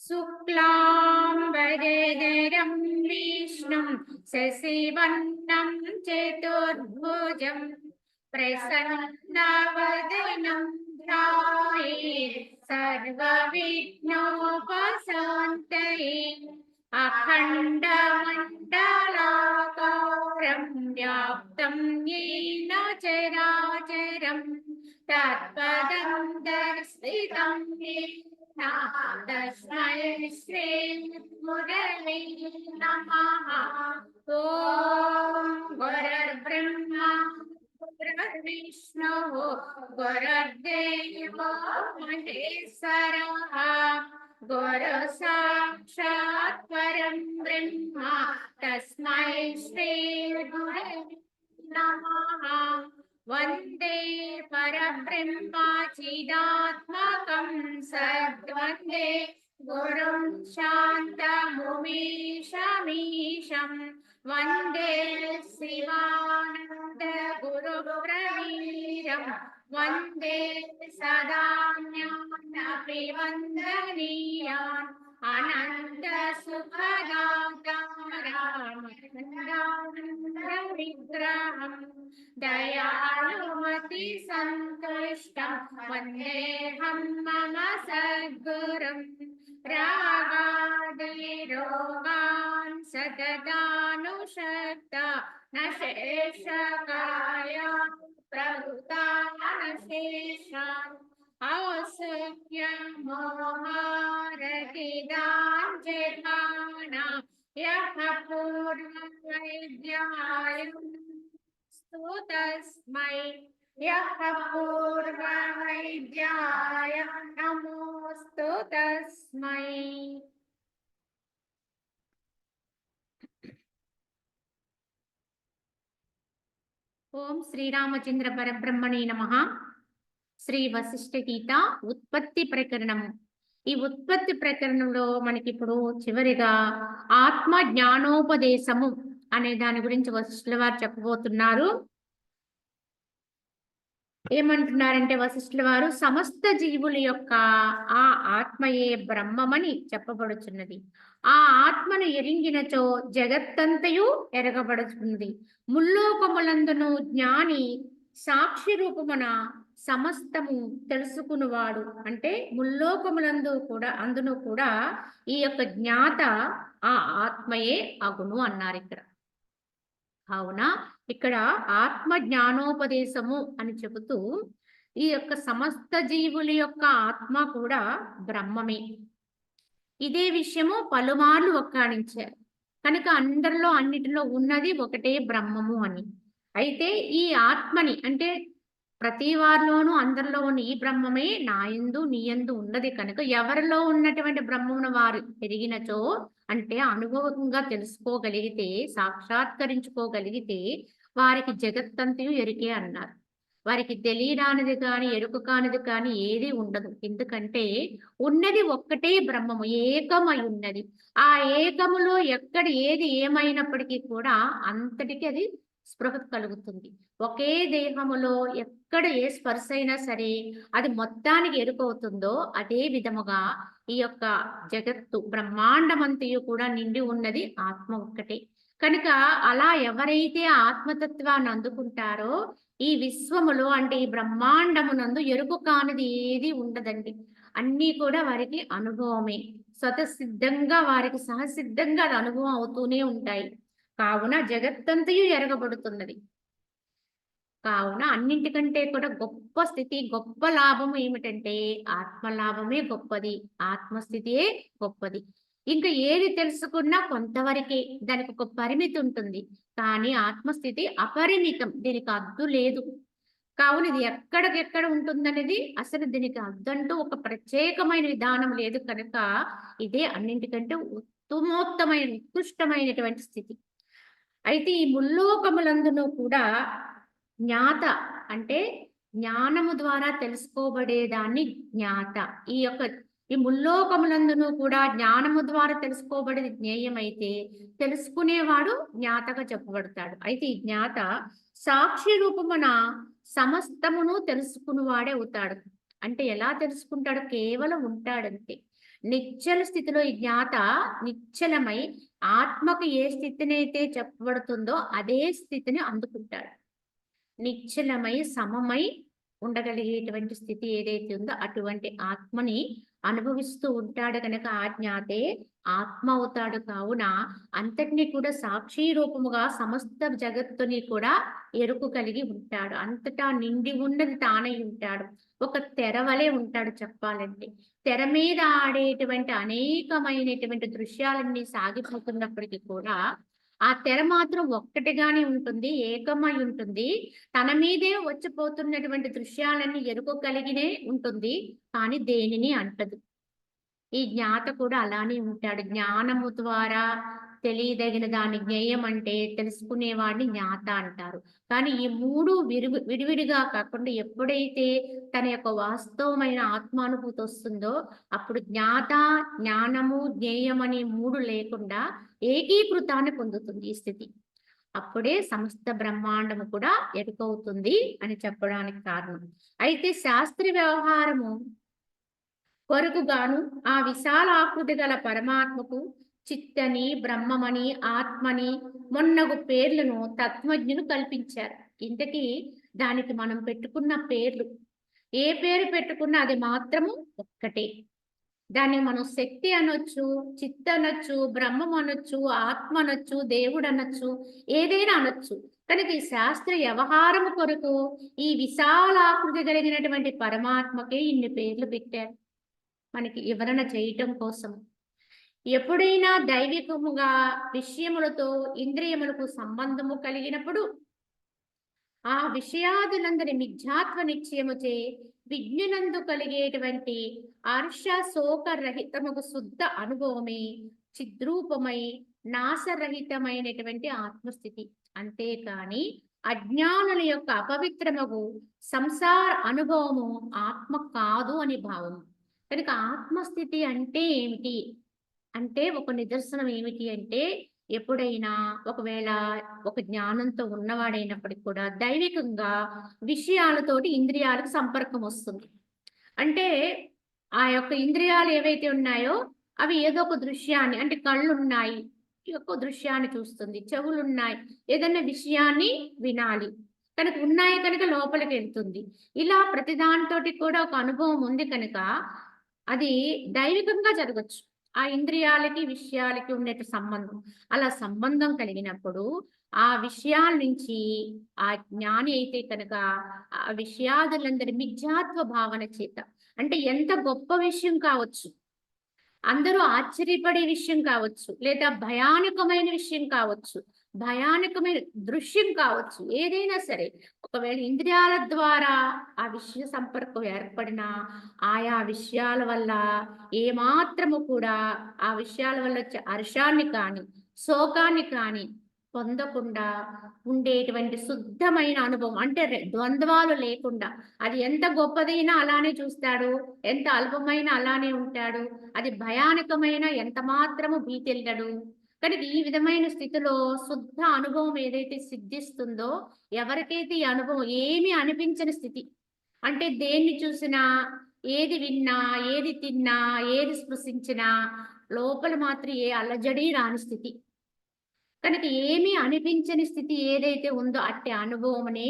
शुक्लाम्बरधरं विष्णुं शशिवर्णं चतुर्भुजं प्रसन्नवदनं ध्यायेत् सर्वविघ्नोपशान्तये अखण्डमण्डलाकारं व्याप्तं येन चराचरं तत्पदं दर्शितं येन तस्मै श्री मुरली नमः। ॐ गुरुर्ब्रह्मा गुरुर्विष्णुः गुरुर्देवो महेश्वरः गुरु साक्षात् परं ब्रह्म तस्मै श्री गुरवे नमः। वन्दे परब्रह्मचिदात्मकं सद्वन्दे गुरुं शान्तमुमीशमीशं वन्दे शिवानन्द गुरुप्रवीरं वन्दे सदा ज्ञानपि वन्दनीयान् अनन्त सुखदातारामविग्रहं दयालुमति सन्तुष्टं वन्देऽहं मम सद्गुरुं रागादिरोगान् सततानुषक्ता न शेषकाय प्रभुतानशेषान् औसुख्य मोहारतिदान् जगाना यः पूर्ववैद्याय तस्मै यः पूर्ववैद्याय नमोऽस्तु तस्मै। ఓం శ్రీరామచంద్ర పరబ్రహ్మణే నమః. శ్రీ వశిష్ఠ గీత ఉత్పత్తి ప్రకరణము. ఈ ఉత్పత్తి ప్రకరణంలో మనకి ఇప్పుడు చివరిగా ఆత్మ జ్ఞానోపదేశము అనే దాని గురించి వశిష్ఠుల వారు చెప్పబోతున్నారు. ఏమంటున్నారంటే వశిష్ఠుల వారు సమస్త జీవుల యొక్క ఆ ఆత్మయే బ్రహ్మమని చెప్పబడుచున్నది. ఆ ఆత్మను ఎరింగినచో జగత్తంతయు ఎరగబడుతుంది. ముల్లోకములందును జ్ఞాని సాక్షి రూపమున సమస్తము తెలుసుకునివాడు. అంటే ముల్లోకములందు కూడా అందును కూడా ఈ యొక్క జ్ఞాత ఆ ఆత్మయే అగును అన్నారు ఇక్కడ. కావున ఇక్కడ ఆత్మ జ్ఞానోపదేశము అని చెబుతూ ఈ యొక్క సమస్త జీవుల యొక్క ఆత్మ కూడా బ్రహ్మమే. ఇదే విషయము పలుమార్లు ఒక్కాణించారు కనుక అందరిలో అన్నిటిలో ఉన్నది ఒకటే బ్రహ్మము అని. అయితే ఈ ఆత్మని అంటే ప్రతి వారిలోనూ అందరిలో ఉన్న ఈ బ్రహ్మమే నాయందు నీయందు ఉన్నది కనుక ఎవరిలో ఉన్నటువంటి బ్రహ్మమును వారు ఎరిగినచో అంటే అనుభవంగా తెలుసుకోగలిగితే సాక్షాత్కరించుకోగలిగితే వారికి జగత్తంతయు ఎరికే అన్నారు. వారికి తెలియడానిది కానీ ఎరుక కానిది కానీ ఏది ఉండదు. ఎందుకంటే ఉన్నది ఒక్కటే బ్రహ్మము, ఏకమై ఉన్నది. ఆ ఏకములో ఎక్కడ ఏది ఏమైనప్పటికీ కూడా అంతటికి అది స్పృహ కలుగుతుంది. ఒకే దేహములో ఎక్కడ ఏ స్పర్శ అయినా సరే అది మొత్తానికి ఎరుకవుతుందో అదే విధముగా ఈ యొక్క జగత్తు బ్రహ్మాండమంతయు కూడా నిండి ఉన్నది ఆత్మ ఒక్కటే కనుక అలా ఎవరైతే ఆత్మతత్వాన్ని అందుకుంటారో ఈ విశ్వములో అంటే ఈ బ్రహ్మాండమునందు ఎరుకు కానిది ఏది ఉండదండి. అన్నీ కూడా వారికి అనుభవమే. స్వతసిద్ధంగా వారికి సహసిద్ధంగా అది అనుభవం అవుతూనే ఉంటాయి. కావున జగత్తంతయు ఎరగబడుతున్నది. కావున అన్నింటికంటే కూడా గొప్ప స్థితి గొప్ప లాభము ఏమిటంటే ఆత్మలాభమే గొప్పది, ఆత్మస్థితియే గొప్పది. ఇంకా ఏది తెలుసుకున్నా కొంతవరకే, దానికి ఒక పరిమితి ఉంటుంది. కానీ ఆత్మస్థితి అపరిమితం, దీనికి అద్దు లేదు. కావున ఇది ఎక్కడికెక్కడ ఉంటుందనేది అసలు దీనికి అద్దంటూ ఒక ప్రత్యేకమైన విధానం లేదు కనుక ఇదే అన్నింటికంటే ఉత్తమోత్తమైన ఉత్కృష్టమైనటువంటి స్థితి. అయితే ఈ ముల్లోకములందును కూడా జ్ఞాత అంటే జ్ఞానము ద్వారా తెలుసుకోబడేదాన్ని జ్ఞాత. ఈ యొక్క ఈ ముల్లోకములందును కూడా జ్ఞానము ద్వారా తెలుసుకోబడేది జ్ఞేయమైతే తెలుసుకునేవాడు జ్ఞాతగా చెప్పబడతాడు. అయితే ఈ జ్ఞాత సాక్షి రూపమున సమస్తమును తెలుసుకునివాడే అవుతాడు. అంటే ఎలా తెలుసుకుంటాడు? కేవలం ఉంటాడంతే. నిశ్చల స్థితిలో ఈ జ్ఞాత నిశ్చలమై ఆత్మకు ఏ స్థితినైతే చెప్పబడుతుందో అదే స్థితిని అందుకుంటాడు. నిశ్చలమై సమమై ఉండగలిగేటువంటి స్థితి ఏదైతే ఉందో అటువంటి ఆత్మని అనుభవిస్తూ ఉంటాడు కనుక ఆ జ్ఞాతే ఆత్మ అవుతాడు. కావున అంతటినీ కూడా సాక్షి రూపముగా సమస్త జగత్తుని కూడా ఎరుకు కలిగి ఉంటాడు. అంతటా నిండి ఉన్నది తానై ఉంటాడు. ఒక తెర వలె ఉంటాడు చెప్పాలంటే. తెర మీద ఆడేటువంటి అనేకమైనటువంటి దృశ్యాలన్నీ సాగిపోతున్నప్పటికీ కూడా ఆ తెర మాత్రం ఒక్కటిగానే ఉంటుంది, ఏకమై ఉంటుంది. తన మీదే వచ్చిపోతున్నటువంటి దృశ్యాలన్నీ ఎరుక కలిగినే ఉంటుంది, కానీ దేనిని అంటదు. ఈ జ్ఞాత కూడా అలానే ఉంటాడు. జ్ఞానము ద్వారా తెలియదగిన దాని జ్ఞేయం అంటే తెలుసుకునేవాడిని జ్ఞాత అంటారు. కానీ ఈ మూడు విడివిడిగా కాకుండా ఎప్పుడైతే తన యొక్క వాస్తవమైన ఆత్మానుభూతి వస్తుందో అప్పుడు జ్ఞాత, జ్ఞానము, జ్ఞేయం అనే మూడు లేకుండా ఏకీకృతాన్ని పొందుతుంది ఈ స్థితి. అప్పుడే సమస్త బ్రహ్మాండము కూడా ఎరుకవుతుంది అని చెప్పడానికి కారణం. అయితే శాస్త్ర వ్యవహారము కొరకుగాను ఆ విశాల ఆకృతి గల పరమాత్మకు చిత్తని, బ్రహ్మమని, ఆత్మని మొన్నగు పేర్లను తత్వజ్ఞులు కల్పించారు. ఇంతకీ దానికి మనం పెట్టుకున్న పేర్లు ఏ పేరు పెట్టుకున్నా అది మాత్రము ఒక్కటే. దాన్ని మనం శక్తి అనొచ్చు, చిత్త అనొచ్చు, బ్రహ్మం అనొచ్చు, ఆత్మ అనొచ్చు, దేవుడు అనొచ్చు, ఏదైనా అనొచ్చు. కనుక ఈ శాస్త్ర వ్యవహారము కొరకు ఈ విశాలాకృతి కలిగినటువంటి పరమాత్మకే ఇన్ని పేర్లు పెట్టారు, మనకి వివరణ చేయటం కోసం. ఎప్పుడైనా దైవికముగా విషయములతో ఇంద్రియములకు సంబంధము కలిగినప్పుడు ఆ విషయాదులందరి మిథ్యాత్వ నిశ్చయముచే విజ్ఞునందు కలిగేటువంటి హర్ష శోక రహితముకు శుద్ధ అనుభవమే చిద్రూపమై నాశరహితమైనటువంటి ఆత్మస్థితి. అంతేకాని అజ్ఞానుల యొక్క అపవిత్రమగు సంసార అనుభవము ఆత్మ కాదు అని భావము. కనుక ఆత్మస్థితి అంటే ఏమిటి అంటే ఒక నిదర్శనం ఏమిటి అంటే ఎప్పుడైనా ఒకవేళ ఒక జ్ఞానంతో ఉన్నవాడైనప్పటికీ కూడా దైవికంగా విషయాలతోటి ఇంద్రియాలకు సంపర్కం వస్తుంది. అంటే ఆ యొక్క ఇంద్రియాలు ఏవైతే ఉన్నాయో అవి ఏదో ఒక దృశ్యాన్ని, అంటే కళ్ళు ఉన్నాయి, ఒక దృశ్యాన్ని చూస్తుంది, చెవులు ఉన్నాయి, ఏదైనా విషయాన్ని వినాలి కనుక ఉన్నాయి కనుక లోపలికి వెళ్తుంది. ఇలా ప్రతిదానితోటి కూడా ఒక అనుభవం ఉంది కనుక అది దైవికంగా జరగచ్చు. ఆ ఇంద్రియాలకి విషయాలకి ఉండే సంబంధం, అలా సంబంధం కలిగినప్పుడు ఆ విషయాల నుంచి ఆ జ్ఞాని అయితే కనుక ఆ విషయాదులందరి మిథ్యాత్వ భావన చేత, అంటే ఎంత గొప్ప విషయం కావచ్చు, అందరూ ఆశ్చర్యపడే విషయం కావచ్చు, లేదా భయానకమైన విషయం కావచ్చు, భయానకమైన దృశ్యం కావచ్చు, ఏదైనా సరే ఒకవేళ ఇంద్రియాల ద్వారా ఆ విషయ సంపర్కం ఏర్పడిన ఆయా విషయాల వల్ల ఏమాత్రము కూడా ఆ విషయాల వల్ల వచ్చే హర్షాన్ని కానీ శోకాన్ని కానీ పొందకుండా ఉండేటువంటి శుద్ధమైన అనుభవం, అంటే ద్వంద్వాలు లేకుండా, అది ఎంత గొప్పదైనా అలానే చూస్తాడు, ఎంత అల్పమైన అలానే ఉంటాడు, అది భయానకమైన ఎంత మాత్రము భీతిల్లడు. కనుక ఈ విధమైన స్థితిలో శుద్ధ అనుభవం ఏదైతే సిద్ధిస్తుందో, ఎవరికైతే ఈ అనుభవం ఏమీ అనిపించని స్థితి, అంటే దేన్ని చూసినా, ఏది విన్నా, ఏది తిన్నా, ఏది స్పృశించినా లోపల మాత్రం ఏ అలజడి రాని స్థితి, కనుక ఏమీ అనిపించని స్థితి ఏదైతే ఉందో అట్టి అనుభవమని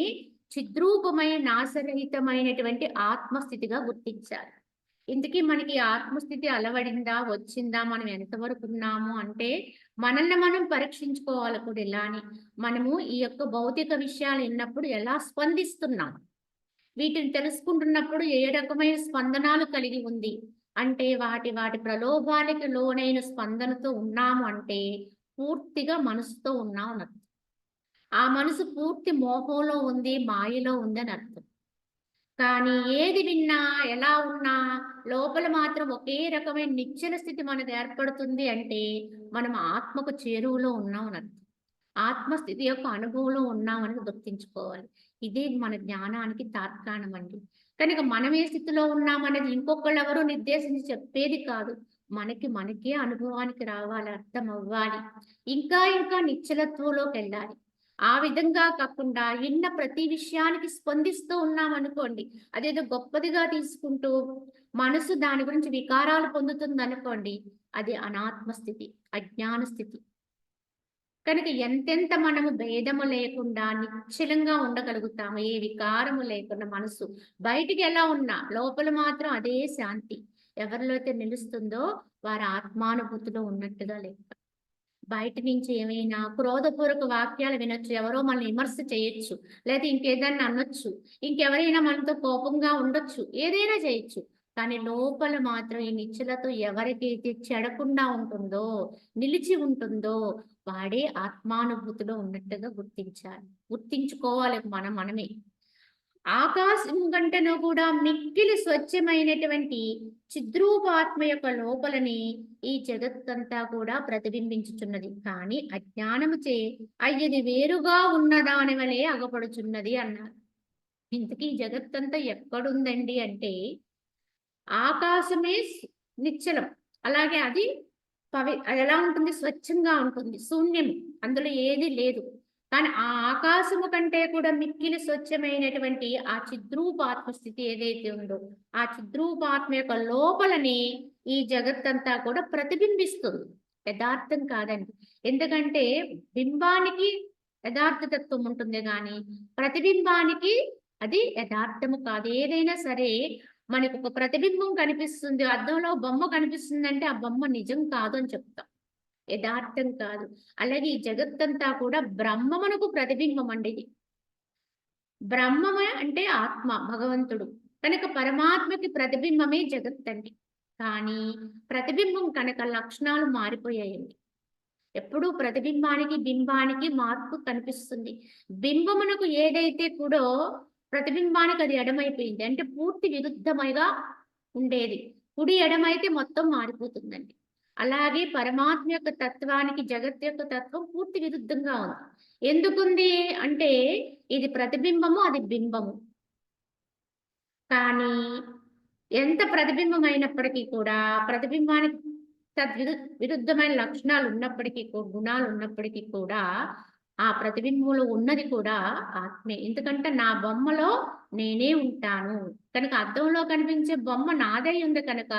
చిద్రూపమైన నాశరహితమైనటువంటి ఆత్మస్థితిగా గుర్తించాలి. ఇందుకీ మనకి ఆత్మస్థితి అలవడిందా, వచ్చిందా, మనం ఎంతవరకు ఉన్నాము అంటే మనల్ని మనం పరీక్షించుకోవాలి కూడా. ఇలాని మనము ఈ యొక్క భౌతిక విషయాలు విన్నప్పుడు ఎలా స్పందిస్తున్నాం, వీటిని తెలుసుకుంటున్నప్పుడు ఏ రకమైన స్పందనాలు కలిగి ఉంది అంటే వాటి ప్రలోభానికి లోనైన స్పందనతో ఉన్నాము అంటే పూర్తిగా మనసుతో ఉన్నాం అని అర్థం. ఆ మనసు పూర్తి మోహంలో ఉంది, మాయలో ఉంది అని అర్థం. కానీ ఏది విన్నా ఎలా ఉన్నా లోపల మాత్రం ఒకే రకమైన నిశ్చల స్థితి మనకు ఏర్పడుతుంది అంటే మనం ఆత్మకు చేరువలో ఉన్నామని అర్థం. ఆత్మస్థితి యొక్క అనుభవంలో ఉన్నామని గుర్తించుకోవాలి. ఇదే మన జ్ఞానానికి తార్కాణం అండి. కనుక మనం ఏ స్థితిలో ఉన్నామనేది ఇంకొకళ్ళు ఎవరో నిర్దేశించి చెప్పేది కాదు. మనకే అనుభవానికి రావాలి, అర్థం అవ్వాలి. ఇంకా ఇంకా నిశ్చలత్వంలోకి వెళ్ళాలి. ఆ విధంగా కాకుండా విన్న ప్రతి విషయానికి స్పందిస్తూ ఉన్నామనుకోండి, అదేదో గొప్పదిగా తీసుకుంటూ మనసు దాని గురించి వికారాలు పొందుతుంది అనుకోండి, అది అనాత్మ స్థితి, అజ్ఞాన స్థితి. కనుక ఎంతెంత మనము భేదము లేకుండా నిశ్చలంగా ఉండగలుగుతాము, ఏ వికారము లేకుండా మనసు బయటికి ఎలా ఉన్నా లోపల మాత్రం అదే శాంతి ఎవరిలో అయితే నిలుస్తుందో వారి ఆత్మానుభూతిలో ఉన్నట్టుగా లెక్క. బయట నుంచి ఏమైనా క్రోధపూర్వక వాక్యాలు వినొచ్చు, ఎవరో మనల్ని విమర్శ చేయొచ్చు, లేదా ఇంకేదన్నా అనొచ్చు, ఇంకెవరైనా మనతో కోపంగా ఉండొచ్చు, ఏదైనా చేయొచ్చు. కానీ లోపల మాత్రం ఈ నిశ్చలతో ఎవరికైతే చెడకుండా ఉంటుందో, నిలిచి ఉంటుందో వాడే ఆత్మానుభూతిలో ఉన్నట్టుగా గుర్తించుకోవాలి మనమే. ఆకాశం కంటేనూ కూడా మిక్కిలి స్వచ్ఛమైనటువంటి చిద్రూపాత్మ యొక్క లోపలని ఈ జగత్తంతా కూడా ప్రతిబింబించుచున్నది. కానీ అజ్ఞానముచే అయ్యది వేరుగా ఉన్నదాని వలె అగపడుచున్నది అన్నారు. ఇంతకీ జగత్తంతా ఎక్కడుందండి అంటే ఆకాశమే నిశ్చలం, అలాగే అది అది ఎలా ఉంటుంది, స్వచ్ఛంగా ఉంటుంది, శూన్యం, అందులో ఏది లేదు. కానీ ఆ ఆకాశము కంటే కూడా మిక్కిలి స్వచ్ఛమైనటువంటి ఆ చిద్రూపాత్మ స్థితి ఏదైతే ఉందో ఆ చిద్రూపాత్మ యొక్క లోపలని ఈ జగత్తంతా కూడా ప్రతిబింబిస్తుంది, యథార్థం కాదండి. ఎందుకంటే బింబానికి యథార్థతత్వం ఉంటుంది కానీ ప్రతిబింబానికి అది యథార్థము కాదు. ఏదైనా సరే మనకు ఒక ప్రతిబింబం కనిపిస్తుంది, అద్దంలో బొమ్మ కనిపిస్తుందంటే ఆ బొమ్మ నిజం కాదు అని చెప్తాం, యథార్థం కాదు. అలాగే ఈ జగత్తంతా కూడా బ్రహ్మమునకు ప్రతిబింబం అండి. ఇది బ్రహ్మమే అంటే ఆత్మ, భగవంతుడు. కనుక పరమాత్మకి ప్రతిబింబమే జగత్ అండి. కానీ ప్రతిబింబం కనుక లక్షణాలు మారిపోయాయండి. ఎప్పుడూ ప్రతిబింబానికి బింబానికి మార్పు కనిపిస్తుంది. బింబమునకు ఏదైతే కూడా ప్రతిబింబానికి అది ఎడమైపోయింది, అంటే పూర్తి విరుద్ధమైగా ఉండేది. కుడి ఎడమైతే మొత్తం మారిపోతుందండి. అలాగే పరమాత్మ యొక్క తత్వానికి జగత్ యొక్క తత్వం పూర్తి విరుద్ధంగా ఉంది. ఎందుకుంది అంటే ఇది ప్రతిబింబము, అది బింబము. కానీ ఎంత ప్రతిబింబం అయినప్పటికీ కూడా ప్రతిబింబానికి విరుద్ధమైన లక్షణాలు ఉన్నప్పటికీ గుణాలు ఉన్నప్పటికీ కూడా ఆ ప్రతిబింబంలో ఉన్నది కూడా ఆత్మే. ఎందుకంటే నా బొమ్మలో నేనే ఉంటాను కనుక అద్దంలో కనిపించే బొమ్మ నాదై ఉంది కనుక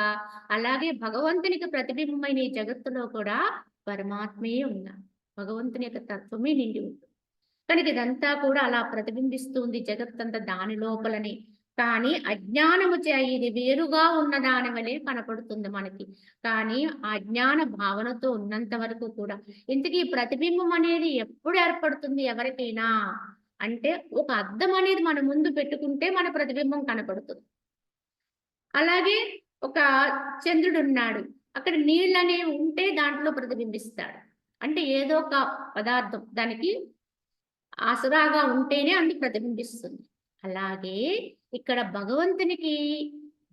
అలాగే భగవంతునికి ప్రతిబింబమైన ఈ జగత్తులో కూడా పరమాత్మే ఉన్నారు, భగవంతుని యొక్క తత్వమే నిండి ఉంటుంది. కనుక ఇదంతా కూడా అలా ప్రతిబింబిస్తుంది జగత్తంతా దాని లోపలని. కానీ అజ్ఞానము చే ఇది వేరుగా ఉన్న దాని వలె కనపడుతుంది మనకి. కానీ ఆ అజ్ఞాన భావనతో ఉన్నంత వరకు కూడా ఇంతకీ ప్రతిబింబం అనేది ఎప్పుడు ఏర్పడుతుంది ఎవరికైనా అంటే ఒక అద్దం అనేది మన ముందు పెట్టుకుంటే మన ప్రతిబింబం కనపడుతుంది. అలాగే ఒక చంద్రుడు ఉన్నాడు, అక్కడ నీళ్ళు అనేవి ఉంటే దాంట్లో ప్రతిబింబిస్తాడు. అంటే ఏదో ఒక పదార్థం దానికి ఆసరాగా ఉంటేనే అది ప్రతిబింబిస్తుంది. అలాగే ఇక్కడ భగవంతునికి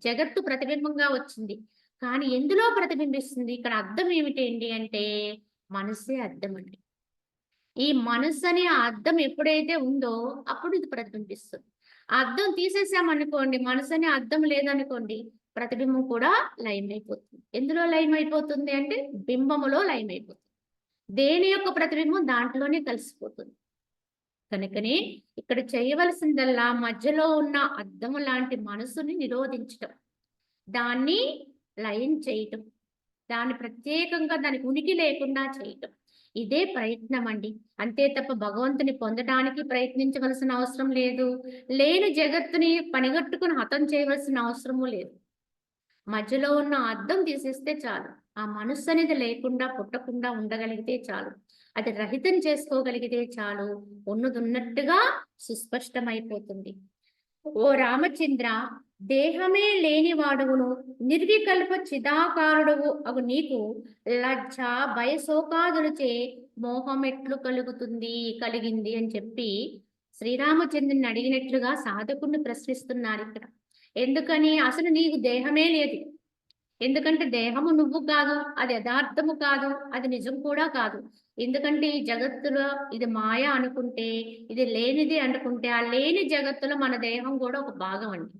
జగత్తు ప్రతిబింబంగా వచ్చింది. కానీ ఎందులో ప్రతిబింబిస్తుంది? ఇక్కడ అర్థం ఏమిటండి అంటే మనసే అర్థం అండి. ఈ మనస్సు అనే అర్థం ఎప్పుడైతే ఉందో అప్పుడు ఇది ప్రతిబింబిస్తుంది. ఆ అర్థం తీసేసామనుకోండి, మనసు అనే అర్థం లేదనుకోండి, ప్రతిబింబం కూడా లయమైపోతుంది. ఎందులో లయమైపోతుంది అంటే బింబములో లయమైపోతుంది. దేని యొక్క ప్రతిబింబం దాంట్లోనే కలిసిపోతుంది. కనుకనే ఇక్కడ చేయవలసిందల్లా మధ్యలో ఉన్న అద్దము లాంటి మనసుని నిరోధించటం, దాన్ని లయం చేయటం, దాన్ని ప్రత్యేకంగా దానికి ఉనికి లేకుండా చేయటం, ఇదే ప్రయత్నం అండి. అంతే తప్ప భగవంతుని పొందడానికి ప్రయత్నించవలసిన అవసరం లేదు, లేని జగత్తుని పనిగట్టుకుని హతం చేయవలసిన అవసరము లేదు. మధ్యలో ఉన్న అద్దం తీసేస్తే చాలు, ఆ మనస్సు అనేది లేకుండా పుట్టకుండా ఉండగలిగితే చాలు, అది రహితం చేసుకోగలిగితే చాలు, ఉన్నదున్నట్టుగా సుస్పష్టమైపోతుంది. ఓ రామచంద్ర, దేహమే లేనివాడువును నిర్వికల్ప చిదాకారుడువు అగు నీకు లజ్జ భయశోకాదులచే మోహం ఎట్లు కలిగింది అని చెప్పి శ్రీరామచంద్రుని అడిగినట్లుగా సాధకుడిని ప్రశ్నిస్తున్నారు ఇక్కడ. ఎందుకని? అసలు నీకు దేహమే లేదు. ఎందుకంటే దేహము నువ్వు కాదు, అది యథార్థము కాదు, అది నిజం కూడా కాదు. ఎందుకంటే ఈ జగత్తులో ఇది మాయ అనుకుంటే, ఇది లేనిది అనుకుంటే, ఆ లేని జగత్తులో మన దేహం కూడా ఒక భాగం అండి.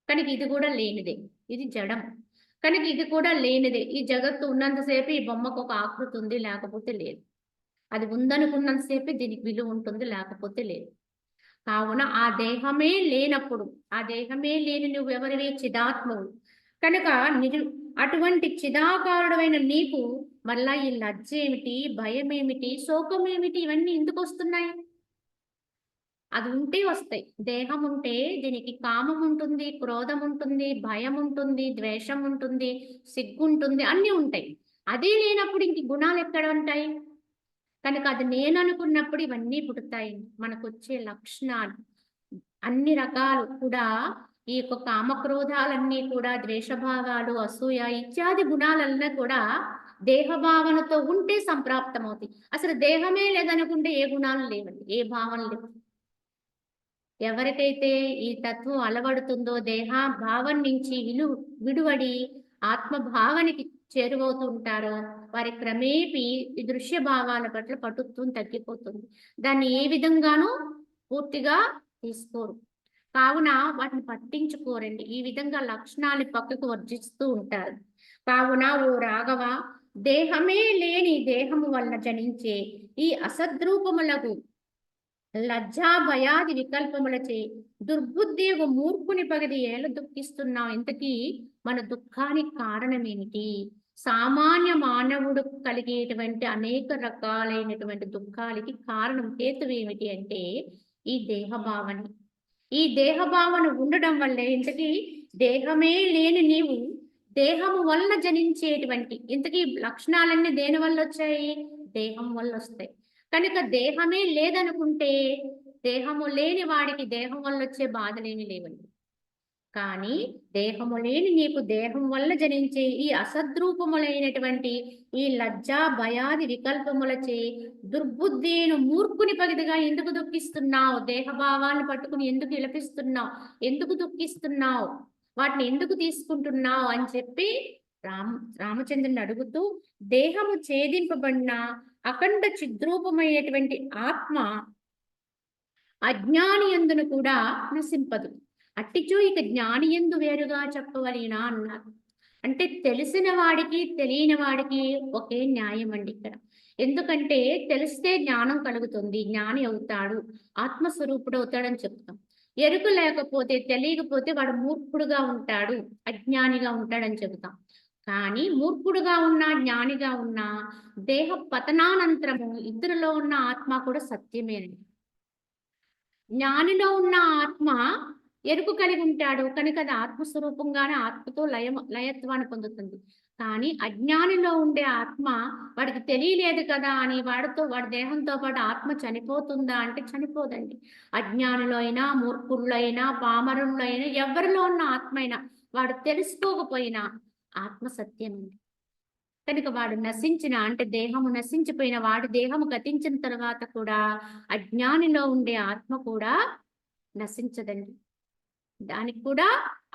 కనుక ఇది కూడా లేనిదే, ఇది జడం. కనుక ఇది కూడా లేనిదే. ఈ జగత్తు ఉన్నంతసేపు ఈ బొమ్మకు ఒక ఆకృతి ఉంది, లేకపోతే లేదు. అది ఉందనుకున్నంతసేపు దీనికి విలువ ఉంటుంది, లేకపోతే లేదు. కావున ఆ దేహమే లేనప్పుడు, ఆ దేహమే లేని నువ్వెవరివి? చిదాత్మవు. కనుక అటువంటి చిదాకారుడమైన నీకు మళ్ళా ఈ లజ్జ ఏమిటి, భయం ఏమిటి, శోకం ఏమిటి, ఇవన్నీ ఎందుకు వస్తున్నాయి? అది ఉంటే వస్తాయి. దేహం ఉంటే దీనికి కామం ఉంటుంది, క్రోధం ఉంటుంది, భయం ఉంటుంది, ద్వేషం ఉంటుంది, సిగ్గు ఉంటుంది, అన్నీ ఉంటాయి. అదే లేనప్పుడు ఇంక గుణాలు ఎక్కడ ఉంటాయి? కనుక అది నేను అనుకున్నప్పుడు ఇవన్నీ పుడతాయి. మనకొచ్చే లక్షణాలు అన్ని రకాలు కూడా ఈ యొక్క కామక్రోధాలన్నీ కూడా, ద్వేషభావాలు, అసూయ ఇత్యాది గుణాలన్నీ కూడా దేహభావనతో ఉంటే సంప్రాప్తమవుతాయి. అసలు దేహమే లేదనుకుంటే ఏ గుణాలు లేవండి, ఏ భావన లేవు. ఎవరికైతే ఈ తత్వం అలవడుతుందో, దేహ భావం నుంచి విడువడి ఆత్మభావానికి చేరువవుతూ ఉంటారో వారి క్రమేపీ ఈ దృశ్య భావాల పట్ల పటుత్వం తగ్గిపోతుంది. దాన్ని ఏ విధంగానూ పూర్తిగా తీసుకోరు. కావున వాటిని పట్టించుకోరండి. ఈ విధంగా లక్షణాలు పక్కకు వర్జిస్తూ ఉంటారు. కావున ఓ రాఘవ, దేహమే లేని దేహము వలన జనించే ఈ అసద్రూపములకు లజ్జా భయాది వికల్పములచే దుర్బుద్ధి ఒక మూర్ఖుని పగది ఏళ్ళ దుఃఖిస్తున్నావు. ఇంతకీ మన దుఃఖానికి కారణమేమిటి? సామాన్య మానవుడు కలిగేటువంటి అనేక రకాలైనటువంటి దుఃఖాలకి కారణం హేతు ఏమిటి అంటే ఈ దేహభావన. ఈ దేహభావన ఉండడం వల్లే ఇంతకీ దేహమే లేని నీవు దేహము వలన జనించేటువంటి ఇంతకీ లక్షణాలన్నీ దేని వల్ల వచ్చాయి? దేహం వల్ల వస్తాయి. కనుక దేహమే లేదనుకుంటే దేహము లేని వాడికి దేహం వల్ల వచ్చే బాధలేమి లేవండి. కానీ దేహము లేని నీకు దేహం వల్ల జనించే ఈ అసద్రూపములైనటువంటి ఈ లజ్జా భయాది వికల్పములచే దుర్బుద్ధిను మూర్ఖుని పగిదిగా ఎందుకు దుఃఖిస్తున్నావు? దేహభావాన్ని పట్టుకుని ఎందుకు విలపిస్తున్నావు? ఎందుకు దుఃఖిస్తున్నావు? వాటిని ఎందుకు తీసుకుంటున్నావు అని చెప్పి రామచంద్రుని అడుగుతూ, దేహము ఛేదింపబడిన అఖండ చిద్రూపమైనటువంటి ఆత్మ అజ్ఞాని యందును కూడా నశింపదు. అట్టిచో ఇక జ్ఞాని యందు వేరుగా చెప్పవలేనా అన్నారు. అంటే తెలిసిన వాడికి తెలియని వాడికి ఒకే న్యాయం అండి ఇక్కడ. ఎందుకంటే తెలిస్తే జ్ఞానం కలుగుతుంది, జ్ఞాని అవుతాడు, ఆత్మస్వరూపుడు అవుతాడని చెప్తాం. ఎరుక లేకపోతే, తెలియకపోతే వాడు మూర్ఖుడుగా ఉంటాడు, అజ్ఞానిగా ఉంటాడని చెబుతాం. కానీ మూర్ఖుడుగా ఉన్నా, జ్ఞానిగా ఉన్నా దేహ పతనానంతరము ఇద్దరిలో ఉన్న ఆత్మ కూడా సత్యమేనండి. జ్ఞానిలో ఉన్న ఆత్మ ఎరుకు కలిగి ఉంటాడు కనుక అది ఆత్మస్వరూపంగానే ఆత్మతో లయత్వాన్ని పొందుతుంది. కానీ అజ్ఞానిలో ఉండే ఆత్మ వాడికి తెలియలేదు కదా అని వాడి దేహంతో పాటు ఆత్మ చనిపోతుందా అంటే చనిపోదండి. అజ్ఞానిలో అయినా, మూర్ఖుల్లో అయినా, పామరుల్లో అయినా, ఎవరిలో ఉన్న ఆత్మ అయినా వాడు తెలుసుకోకపోయినా ఆత్మ సత్యమండి. కనుక వాడు నశించిన అంటే దేహము నశించిపోయిన వాడి దేహము గతించిన తర్వాత కూడా అజ్ఞానిలో ఉండే ఆత్మ కూడా నశించదండి. దానికి కూడా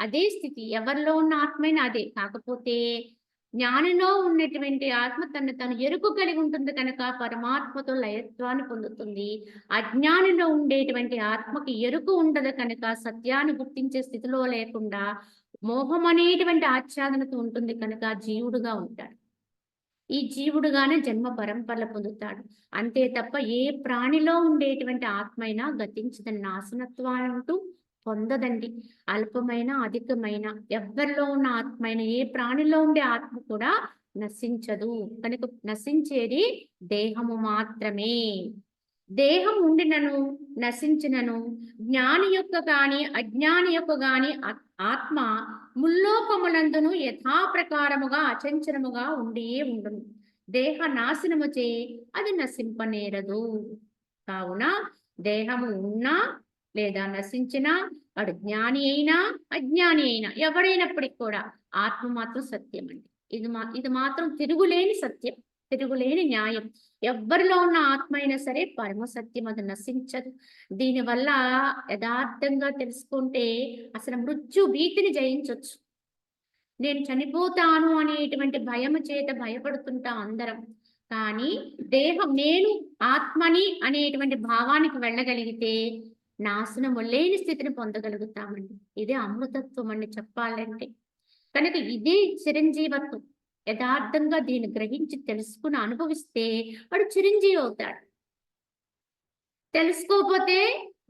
అదే స్థితి, ఎవరిలో ఉన్న ఆత్మైనా అదే. కాకపోతే జ్ఞానిలో ఉన్నటువంటి ఆత్మ తను ఎరుకు కలిగి ఉంటుంది కనుక పరమాత్మతో లయత్వాన్ని పొందుతుంది. అజ్ఞానిలో ఉండేటువంటి ఆత్మకి ఎరుకు ఉండదు కనుక సత్యాన్ని గుర్తించే స్థితిలో లేకుండా మోహం అనేటువంటి ఆచ్ఛాదనతో ఉంటుంది కనుక జీవుడుగా ఉంటాడు. ఈ జీవుడుగానే జన్మ పరంపరలు పొందుతాడు. అంతే తప్ప ఏ ప్రాణిలో ఉండేటువంటి ఆత్మైనా గతించదని, నాశనత్వానంటూ పొందదండి. అల్పమైన, అధికమైన, ఎవ్వరిలో ఉన్న ఆత్మైన, ఏ ప్రాణిలో ఉండే ఆత్మ కూడా నశించదు. కనుక నశించేది దేహము మాత్రమే. దేహం ఉండినను నశించినను జ్ఞాని యొక్క గాని అజ్ఞాని యొక్క గాని ఆత్మ ముల్లోకములందును యథాప్రకారముగా అచంచలముగా ఉండును. దేహ నాశనముచే అది నశింపనేరదు. కావున దేహము ఉన్నా లేదా నశించినా వాడు జ్ఞాని అయినా అజ్ఞాని అయినా ఎవరైనప్పటికీ కూడా ఆత్మ మాత్రం సత్యం అండి. ఇది మాత్రం తిరుగులేని సత్యం. తిరుగులేని న్యాయం. ఎవ్వరిలో ఉన్న ఆత్మ అయినా సరే పరమసత్యం, అది నశించదు. దీనివల్ల యథార్థంగా తెలుసుకుంటే అసలు మృత్యు భీతిని జయించొచ్చు. నేను చనిపోతాను అనేటువంటి భయము చేత భయపడుతుంటాం అందరం. కానీ దేహం నేను ఆత్మని అనేటువంటి భావానికి వెళ్ళగలిగితే నాశనము లేని స్థితిని పొందగలుగుతామండి. ఇదే అమృతత్వం అండి చెప్పాలంటే. కనుక ఇదే చిరంజీవత్వం. యథార్థంగా దీన్ని గ్రహించి తెలుసుకుని అనుభవిస్తే వాడు చిరంజీవి అవుతాడు. తెలుసుకోకపోతే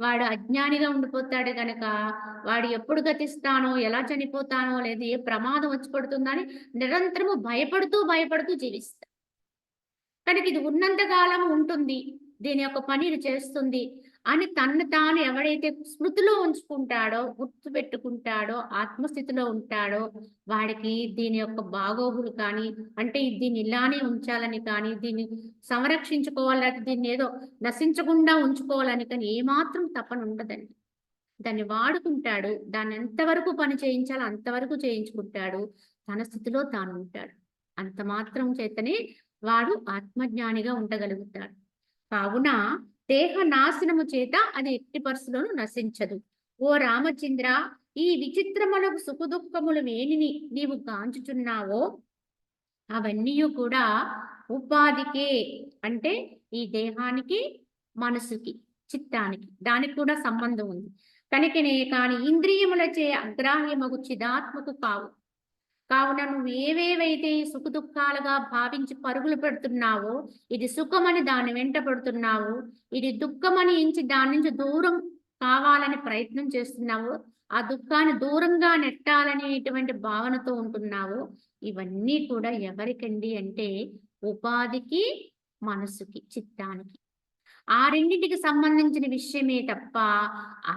వాడు అజ్ఞానిగా ఉండిపోతాడు గనక వాడు ఎప్పుడు గతిస్తానో, ఎలా చనిపోతానో, లేదా ఏ ప్రమాదం వచ్చి పడుతుందని నిరంతరము భయపడుతూ జీవిస్తాడు. కనుక ఇది ఉన్నంత కాలం ఉంటుంది, దీని యొక్క పని ఇది చేస్తుంది అని తన్ను తాను ఎవడైతే స్మృతిలో ఉంచుకుంటాడో, గుర్తు పెట్టుకుంటాడో, ఆత్మస్థితిలో ఉంటాడో వాడికి దీని యొక్క బాగోగులు కానీ, అంటే దీన్ని ఇలానే ఉంచాలని కానీ, దీన్ని సంరక్షించుకోవాలని, దీన్ని ఏదో నశించకుండా ఉంచుకోవాలని కానీ ఏమాత్రం తపన ఉండదండి. దాన్ని వాడుకుంటాడు, దాన్ని ఎంతవరకు పని చేయించాలో అంతవరకు చేయించుకుంటాడు, తన స్థితిలో తాను ఉంటాడు. అంత మాత్రం చేతనే వాడు ఆత్మజ్ఞానిగా ఉండగలుగుతాడు. కావున దేహ నాశనము చేత అది ఎట్టి పరిస్థితుల్లోనూ నశించదు. ఓ రామచంద్ర, ఈ విచిత్రములకు సుఖదుఖములు వేనిని నీవు గాంచుచున్నావో అవన్నీ కూడా ఉపాధికే, అంటే ఈ దేహానికి, మనసుకి, చిత్తానికి, దానికి కూడా సంబంధం ఉంది కనుకనే. కాని ఇంద్రియములచే అగ్రాహ్యమగు చిదాత్మకు కావు. కావున నువ్వు ఏవేవైతే సుఖ దుఃఖాలుగా భావించి పరుగులు పెడుతున్నావో, ఇది సుఖమని దాన్ని వెంట పడుతున్నావు, ఇది దుఃఖమని ఎంచి దాని నుంచి దూరం కావాలని ప్రయత్నం చేస్తున్నావు, ఆ దుఃఖాన్ని దూరంగా నెట్టాలనేటువంటి భావనతో ఉంటున్నావు, ఇవన్నీ కూడా ఎవరికండి అంటే ఉపాధికి, మనసుకి, చిత్తానికి. ఆ రెండింటికి సంబంధించిన విషయమే తప్ప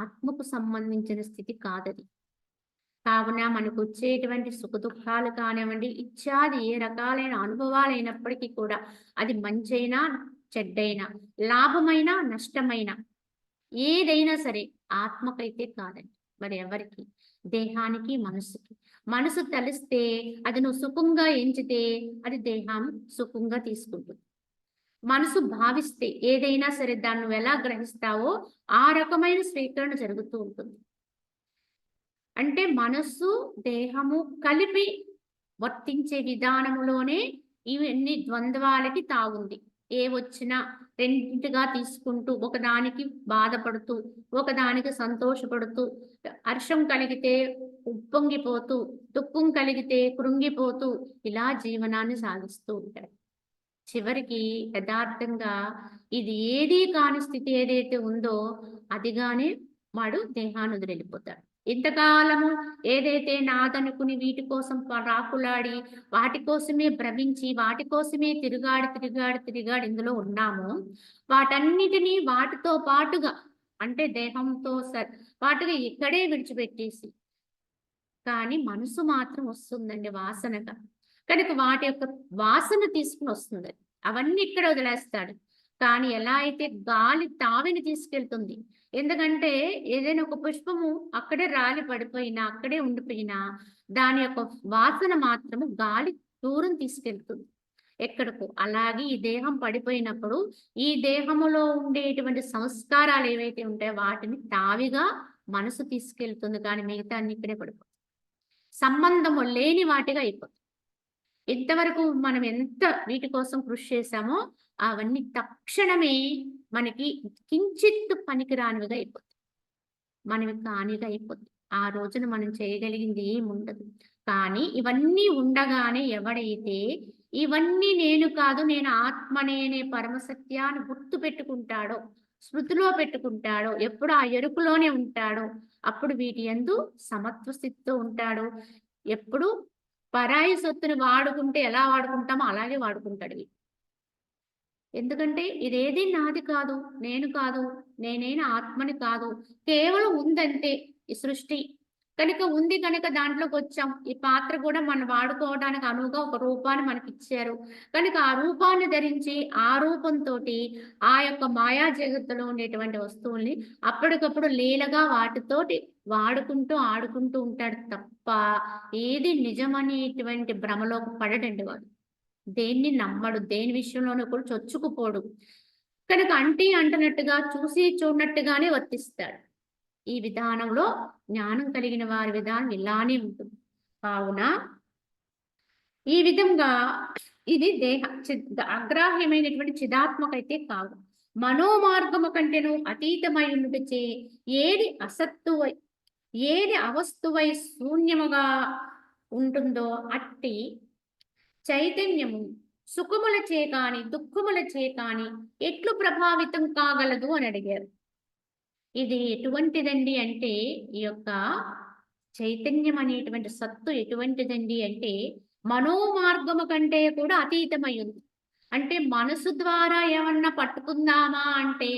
ఆత్మకు సంబంధించిన స్థితి కాదది. కావున మనకు వచ్చేటువంటి సుఖ దుఃఖాలు కానివ్వండి, ఇత్యాది ఏ రకాలైన అనుభవాలైనప్పటికీ కూడా అది మంచైనా చెడ్డైనా, లాభమైనా నష్టమైనా, ఏదైనా సరే ఆత్మకైతే కాదండి. మరి ఎవరికి? దేహానికి, మనసుకి. మనసు తలిస్తే అది నువ్వు సుఖంగా ఎంచితే అది దేహం సుఖంగా తీసుకుంటుంది. మనసు భావిస్తే ఏదైనా సరే దాన్ని నువ్వు ఎలా గ్రహిస్తావో ఆ రకమైన స్వీకరణ జరుగుతూ ఉంటుంది. అంటే మనస్సు దేహము కలిపి వర్తించే విధానములోనే ఇవన్నీ ద్వంద్వాలకి తాగుంది. ఏ వచ్చినా రెండింటిగా తీసుకుంటూ, ఒకదానికి బాధపడుతూ, ఒకదానికి సంతోషపడుతూ, హర్షం కలిగితే ఉప్పొంగిపోతూ, దుఃఖం కలిగితే కృంగిపోతూ ఇలా జీవనాన్ని సాగిస్తూ ఉంటాడు. చివరికి యథార్థంగా ఇది ఏదీ కాని స్థితి ఏదైతే ఉందో అదిగానే వాడు దేహాన్ని వదిలి వెళ్ళిపోతాడు. ఇంతకాలము ఏదైతే నాదనుకుని వీటి కోసం రాకులాడి, వాటి కోసమే భ్రమించి, వాటి కోసమే తిరిగాడి ఇందులో ఉన్నామో, వాటన్నిటినీ వాటితో పాటుగా, అంటే దేహంతో పాటుగా ఇక్కడే విడిచిపెట్టేసి, కానీ మనసు మాత్రం వస్తుందండి వాసనగా. కనుక వాటి యొక్క వాసన తీసుకుని వస్తుంది. అవన్నీ ఇక్కడ వదిలేస్తాడు. కానీ ఎలా అయితే గాలి తావిని తీసుకెళ్తుంది, ఎందుకంటే ఏదైనా ఒక పుష్పము అక్కడే రాలి పడిపోయినా, అక్కడే ఉండిపోయినా దాని యొక్క వాసన మాత్రము గాలి దూరం తీసుకెళ్తుంది ఎక్కడికో. అలాగే ఈ దేహం పడిపోయినప్పుడు ఈ దేహములో ఉండేటువంటి సంస్కారాలు ఏవైతే ఉంటాయో వాటిని తావిగా మనసు తీసుకెళ్తుంది, కానీ మిగతా అన్ని ఇక్కడే పడిపోతుంది. సంబంధము లేని వాటిగా అయిపోతుంది. ఇంతవరకు మనం ఎంత వీటి కోసం కృషి చేశామో అవన్నీ తక్షణమే మనకి కించిత్తు పనికిరానివిగా అయిపోతుంది, మనకి కానిగా అయిపోతుంది. ఆ రోజున మనం చేయగలిగింది ఏముండదు. కానీ ఇవన్నీ ఉండగానే ఎవడైతే ఇవన్నీ నేను కాదు, నేను ఆత్మనే అనే పరమసత్యాన్ని గుర్తు పెట్టుకుంటాడో, స్మృతిలో పెట్టుకుంటాడో, ఎప్పుడు ఆ ఎరుకులోనే ఉంటాడో, అప్పుడు వీటి యందు సమత్వ స్థితితో ఉంటాడు. ఎప్పుడు పరాయి సొత్తుని వాడుకుంటే ఎలా వాడుకుంటామో అలాగే వాడుకుంటాడు. ఎందుకంటే ఇదేది నాది కాదు, నేను కాదు, నేనైనా ఆత్మని కాదు, కేవలం ఉందంటే ఈ సృష్టి. కనుక ఉంది కనుక దాంట్లోకి వచ్చాం. ఈ పాత్ర కూడా మనం వాడుకోవడానికి అనువుగా ఒక రూపాన్ని మనకి ఇచ్చారు. కనుక ఆ రూపాన్ని ధరించి ఆ రూపంతో ఆ యొక్క మాయా జగత్తులో ఉండేటువంటి వస్తువుల్ని అప్పటికప్పుడు లీలగా వాటితోటి వాడుకుంటూ ఆడుకుంటూ ఉంటాడు తప్ప ఏది నిజమనేటువంటి భ్రమలోకి పడడండి వాడు. దేన్ని నమ్మడు, దేని విషయంలోనూ కూడా చొచ్చుకుపోడు. కనుక అంటే అంటనట్టుగా, చూసి చూడనట్టుగానే వర్తిస్తాడు. ఈ విధానంలో జ్ఞానం కలిగిన వారి విధానం ఇలానే ఉంటుంది. కావున ఈ విధంగా ఇది అగ్రాహ్యమైనటువంటి చిదాత్మకైతే కాదు. మనోమార్గము కంటేను అతీతమై ఉండుటచే ఏది అసత్తువై, ఏది అవస్తువై శూన్యముగా ఉంటుందో అట్టి చైతన్యము సుఖములచే కాని దుఃఖములచే కాని ఎట్లు ప్రభావితం కాగలదు అని అడిగారు. ఇది ఎటువంటిదండి అంటే, ఈ యొక్క చైతన్యం అనేటువంటి సత్తు ఎటువంటిదండి అంటే మనోమార్గము కంటే కూడా అతీతమై ఉంది. అంటే మనసు ద్వారా ఏమన్నా పట్టుకుందామా అంటే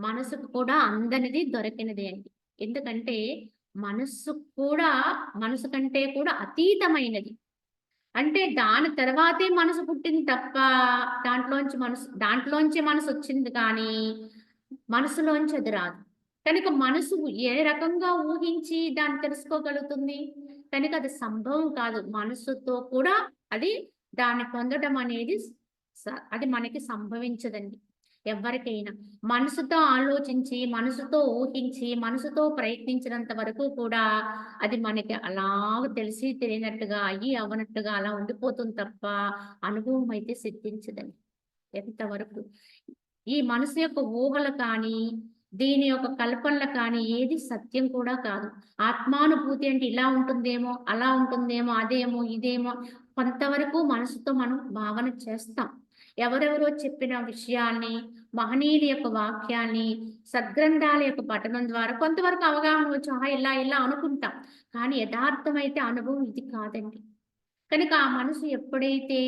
మనసుకు కూడా అందనిది దొరికినది అండి. ఎందుకంటే మనస్సు కూడా మనసు కంటే కూడా అతీతమైనది. అంటే దాని తర్వాతే మనసు పుట్టింది తప్ప దాంట్లోంచి మనసు వచ్చింది కానీ మనసులోంచి అది రాదు. కనుక మనసు ఏ రకంగా ఊహించి దాన్ని తెలుసుకోగలుగుతుంది? కనుక అది సంభవం కాదు. మనసుతో కూడా అది దాన్ని పొందడం అనేది అది మనకి సంభవించదండి ఎవరికైనా. మనసుతో ఆలోచించి, మనసుతో ఊహించి, మనసుతో ప్రయత్నించినంత వరకు కూడా అది మనకి అలాగ తెలిసి తెలియనట్టుగా, అయ్యి అవ్వనట్టుగా అలా ఉండిపోతుంది తప్ప అనుభవం అయితే సిద్ధించదండి ఎంతవరకు. ఈ మనసు యొక్క ఊహలు కానీ, దీని యొక్క కల్పనలు కానీ ఏది సత్యం కూడా కాదు. ఆత్మానుభూతి అంటే ఇలా ఉంటుందేమో, అలా ఉంటుందేమో, అదేమో, ఇదేమో కొంతవరకు మనసుతో మనం భావన చేస్తాం. ఎవరెవరో చెప్పిన విషయాల్ని, మహనీయుల యొక్క వాక్యాల్ని, సద్గ్రంథాల యొక్క పఠనం ద్వారా కొంతవరకు అవగాహన వచ్చి ఇలా ఇలా అనుకుంటాం. కానీ యథార్థమైతే అనుభవం ఇది కాదండి. కనుక ఆ మనసు ఎప్పుడైతే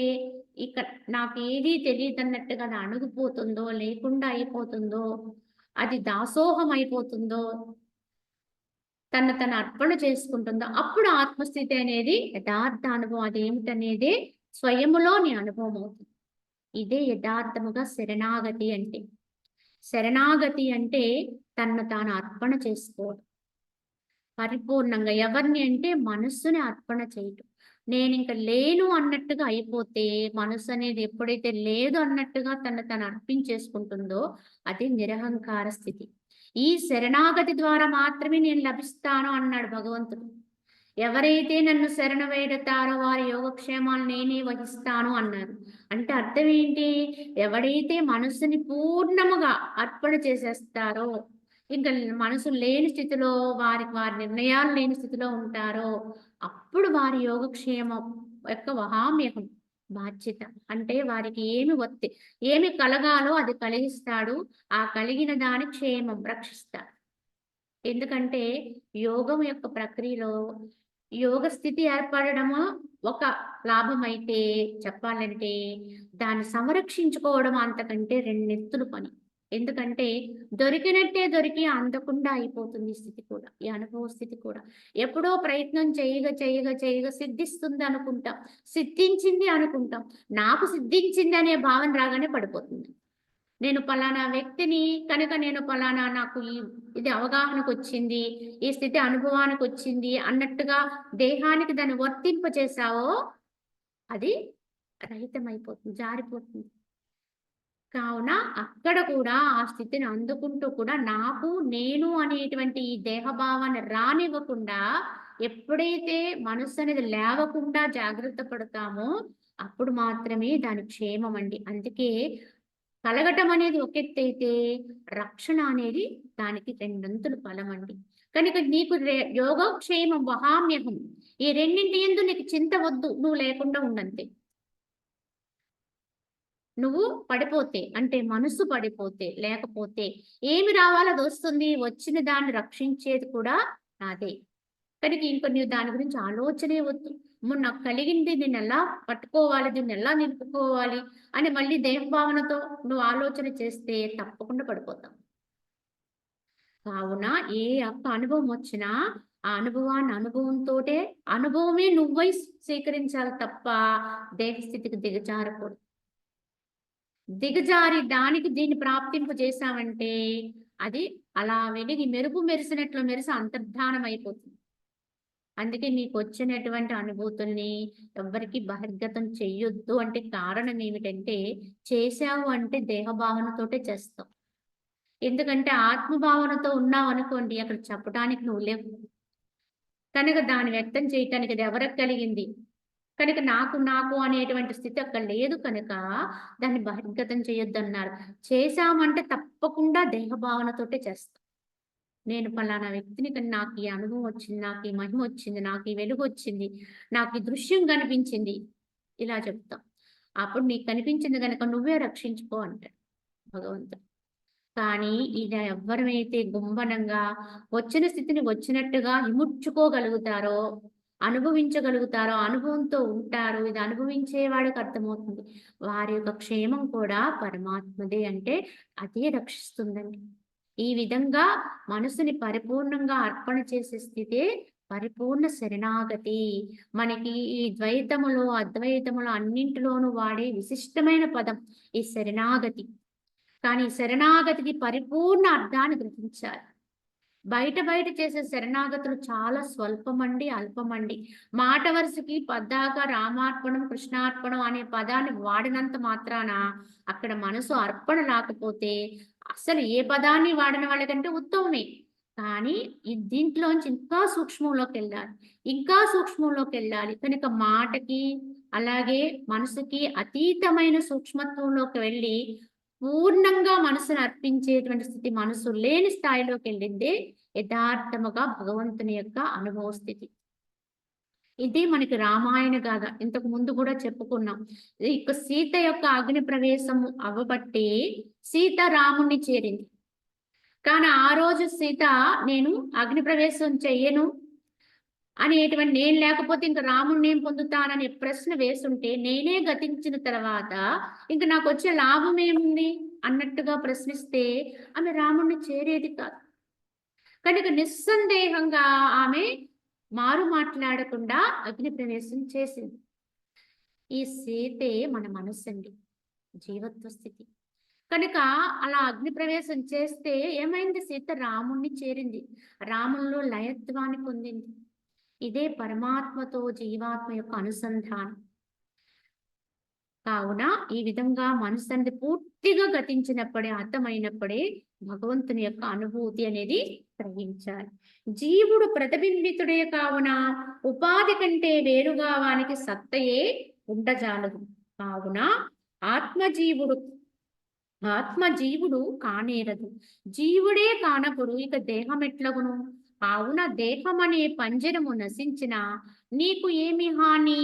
ఇక నాకేదీ తెలియదన్నట్టుగా అది అణుగిపోతుందో, లేకుండా అయిపోతుందో, అది దాసోహం అయిపోతుందో, తను అర్పణ చేసుకుంటుందో, అప్పుడు ఆత్మస్థితి అనేది యథార్థ అనుభవం. అదేమిటనేది స్వయములోని అనుభవం అవుతుంది. ఇదే యథార్థముగా శరణాగతి అంటే. శరణాగతి అంటే తన్ను తాను అర్పణ చేసుకోవడం పరిపూర్ణంగా. ఎవరిని అంటే మనస్సుని అర్పణ చేయటం. నేను ఇంక లేను అన్నట్టుగా అయిపోతే, మనసు అనేది ఎప్పుడైతే లేదు అన్నట్టుగా తను అర్పించేసుకుంటుందో అది నిరహంకార స్థితి. ఈ శరణాగతి ద్వారా మాత్రమే నేను లభిస్తాను అన్నాడు భగవంతుడు. ఎవరైతే నన్ను శరణ వేడతారో వారి యోగక్షేమాలు నేనే వహిస్తాను అన్నారు. అంటే అర్థం ఏంటి? ఎవడైతే మనసుని పూర్ణముగా అర్పణ చేసేస్తారో, ఇంకా మనసు లేని స్థితిలో, వారి నిర్ణయాలు లేని స్థితిలో ఉంటారో, అప్పుడు వారి యోగక్షేమం యొక్క వహామ్యహం బాధ్యత. అంటే వారికి ఏమి కలగాలో అది కలిగిస్తాడు. ఆ కలిగిన దాని క్షేమం రక్షిస్తాడు. ఎందుకంటే యోగం యొక్క ప్రక్రియలో యోగ స్థితి ఏర్పడడము ఒక లాభం అయితే, చెప్పాలంటే దాన్ని సంరక్షించుకోవడం అంతకంటే రెండెత్తులు పని. ఎందుకంటే దొరికినట్టే దొరికి అందకుండా అయిపోతుంది ఈ స్థితి కూడా, ఈ అనుభవ స్థితి కూడా. ఎప్పుడో ప్రయత్నం చేయగా సిద్ధిస్తుంది అనుకుంటాం, సిద్ధించింది అనుకుంటాం. నాకు సిద్ధించింది అనే భావన రాగానే పడిపోతుంది. నేను పలానా వ్యక్తిని కనుక, నేను పలానా నాకు ఇది అవగాహనకు వచ్చింది, ఈ స్థితి అనుభవానికి వచ్చింది అన్నట్టుగా దేహానికి దాన్ని వర్తింపచేసావో అది రహితమైపోతుంది, జారిపోతుంది. కావున అక్కడ కూడా ఆ స్థితిని అందుకుంటూ కూడా నాకు నేను అనేటువంటి ఈ దేహభావాన్ని రానివ్వకుండా, ఎప్పుడైతే మనస్సు అనేది లేవకుండా జాగ్రత్త పడతామో అప్పుడు మాత్రమే దాని క్షేమం అండి. అందుకే కలగటం అనేది ఒక ఎత్తైతే రక్షణ అనేది దానికి రెండంతులు ఫలం అండి. కనుక నీకు యోగక్షేమం వహామ్యహం, ఈ రెండింటి యందు నీకు చింత వద్దు. నువ్వు లేకుండా ఉండంతే. నువ్వు పడిపోతే అంటే మనసు పడిపోతే, లేకపోతే ఏమి రావాలో అది వస్తుంది. వచ్చిన దాన్ని రక్షించేది కూడా నాదే. కనుక ఇంక నువ్వు దాని గురించి ఆలోచనే వద్దు. నాకు కలిగింది నేను ఎలా పట్టుకోవాలి, దీన్ని ఎలా నిలుపుకోవాలి అని మళ్ళీ దేహభావనతో నువ్వు ఆలోచన చేస్తే తప్పకుండా పడిపోతావు. కావున ఏ యొక్క అనుభవం వచ్చినా ఆ అనుభవంతోటే అనుభవమే నువ్వై స్వీకరించాలి తప్ప దేహస్థితికి దిగజారకూడదు. దిగజారి దానికి దీన్ని ప్రాప్తింపు చేశామంటే అది అలా వెలిగి మెరుపు మెరిసినట్లు మెరిసి అంతర్ధానం అయిపోతుంది. అందుకే నీకు వచ్చినటువంటి అనుభూతుల్ని ఎవ్వరికి బహిర్గతం చెయ్యొద్దు అంటే కారణం ఏమిటంటే, చేశావు అంటే దేహభావనతోటే చేస్తావు. ఎందుకంటే ఆత్మభావనతో ఉన్నావనుకోండి అక్కడ చెప్పడానికి నువ్వు లేవు. కనుక దాన్ని వ్యక్తం చేయటానికి అది ఎవరికి కలిగింది? కనుక నాకు నాకు అనేటువంటి స్థితి అక్కడ లేదు కనుక దాన్ని బహిర్గతం చేయొద్దన్నారు. చేశామంటే తప్పకుండా దేహభావనతోటే చేస్తాం. నేను పలానా వ్యక్తిని కానీ నాకు ఈ అనుభవం వచ్చింది, నాకు ఈ మహిమ వచ్చింది, నాకు ఈ వెలుగు వచ్చింది, నాకు ఈ దృశ్యం కనిపించింది. ఇలా చెప్తాం. అప్పుడు నీకు కనిపించింది గనక నువ్వే రక్షించుకో అంటాడు భగవంతుడు. కానీ ఇలా ఎవ్వరైతే గుంభనంగా వచ్చిన స్థితిని వచ్చినట్టుగా ఇముడ్చుకోగలుగుతారో, అనుభవించగలుగుతారో, అనుభవంతో ఉంటారో, ఇది అనుభవించే వాడికి అర్థమవుతుంది. వారి యొక్క క్షేమం కూడా పరమాత్మదే అంటే అదే రక్షిస్తుందండి. ఈ విధంగా మనసుని పరిపూర్ణంగా అర్పణ చేసే స్థితే పరిపూర్ణ శరణాగతి. మనకి ఈ ద్వైతములో, అద్వైతములో అన్నింటిలోనూ వాడే విశిష్టమైన పదం ఈ శరణాగతి. కానీ శరణాగతికి పరిపూర్ణ అర్థాన్ని గ్రహించాలి. బయట చేసే శరణాగతులు చాలా స్వల్పమండి, అల్పమండి. మాట వరుసకి పద్దాక రామార్పణం, కృష్ణార్పణం అనే పదాన్ని వాడినంత మాత్రాన అక్కడ మనసు అర్పణ లేకపోతే అసలు ఏ పదాన్ని వాడిన వాళ్ళకంటే ఉత్తమమే. కానీ దీంట్లోంచి ఇంకా సూక్ష్మంలోకి వెళ్ళాలి. ఇంకా సూక్ష్మంలోకి వెళ్ళాలి. కనుక మాటకి అలాగే మనసుకి అతీతమైన సూక్ష్మత్వంలోకి వెళ్ళి పూర్ణంగా మనసును అర్పించేటువంటి స్థితి, మనసు లేని స్థాయిలోకి వెళ్ళిందే యథార్థముగా భగవంతుని యొక్క అనుభవ స్థితి. ఇది మనకి రామాయణ గాథ. ఇంతకు ముందు కూడా చెప్పుకున్నాం. ఇక సీత యొక్క అగ్ని ప్రవేశము అవ్వబట్టి సీత రాముణ్ణి చేరింది. కానీ ఆ రోజు సీత నేను అగ్ని ప్రవేశం చెయ్యను అనేటువంటి, నేను లేకపోతే ఇంక రాముణ్ణి ఏం పొందుతాననే ప్రశ్న వేసుంటే, నేనే గతించిన తర్వాత ఇంక నాకు వచ్చే లాభం ఏముంది అన్నట్టుగా ప్రశ్నిస్తే ఆమె రాముణ్ణి చేరేది కాదు. కనుక నిస్సందేహంగా ఆమె మారు మాట్లాడకుండా అగ్ని ప్రవేశం చేసింది. ఈ సీతే మన మనస్సండి, జీవత్వ స్థితి. కనుక అలా అగ్ని ప్రవేశం చేస్తే ఏమైంది? సీత రాముణ్ణి చేరింది, రాముల్లో లయత్వాన్ని పొందింది. ఇదే పరమాత్మతో జీవాత్మ యొక్క అనుసంధానం. కావున ఈ విధంగా మనసు అనేది పూర్తిగా గతించినప్పుడే, అర్థమైనప్పుడే భగవంతుని యొక్క అనుభూతి అనేది గ్రహించాలి. జీవుడు ప్రతిబింబితుడే కావున ఉపాధి కంటే వేరుగా వానికి సత్తయే ఉండజాలదు. కావున ఆత్మజీవుడు కానేరదు. జీవుడే కానప్పుడు ఇక దేహం ఎట్లగును? కావున దేహమనే పంజరము నశించిన నీకు ఏమి హాని?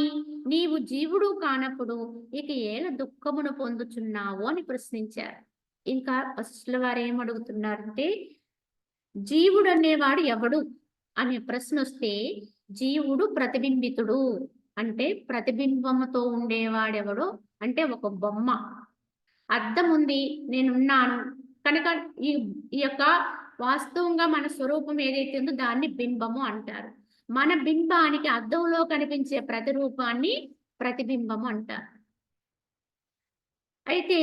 నీవు జీవుడు కానప్పుడు ఇక ఏల దుఃఖమును పొందుచున్నావు అని ప్రశ్నించారు. ఇంకా వశిష్ఠుల వారు ఏమడుగుతున్నారంటే, జీవుడు అనేవాడు ఎవడు అనే ప్రశ్న వస్తే, జీవుడు ప్రతిబింబితుడు అంటే ప్రతిబింబముతో ఉండేవాడెవడు అంటే ఒక బొమ్మ. అద్దం ఉంది, నేనున్నాను కనుక ఈ యొక్క వాస్తవంగా మన స్వరూపం ఏదైతే ఉందో దాన్ని బింబము అంటారు. మన బింబానికి అద్దంలో కనిపించే ప్రతిరూపాన్ని ప్రతిబింబము అంటారు. అయితే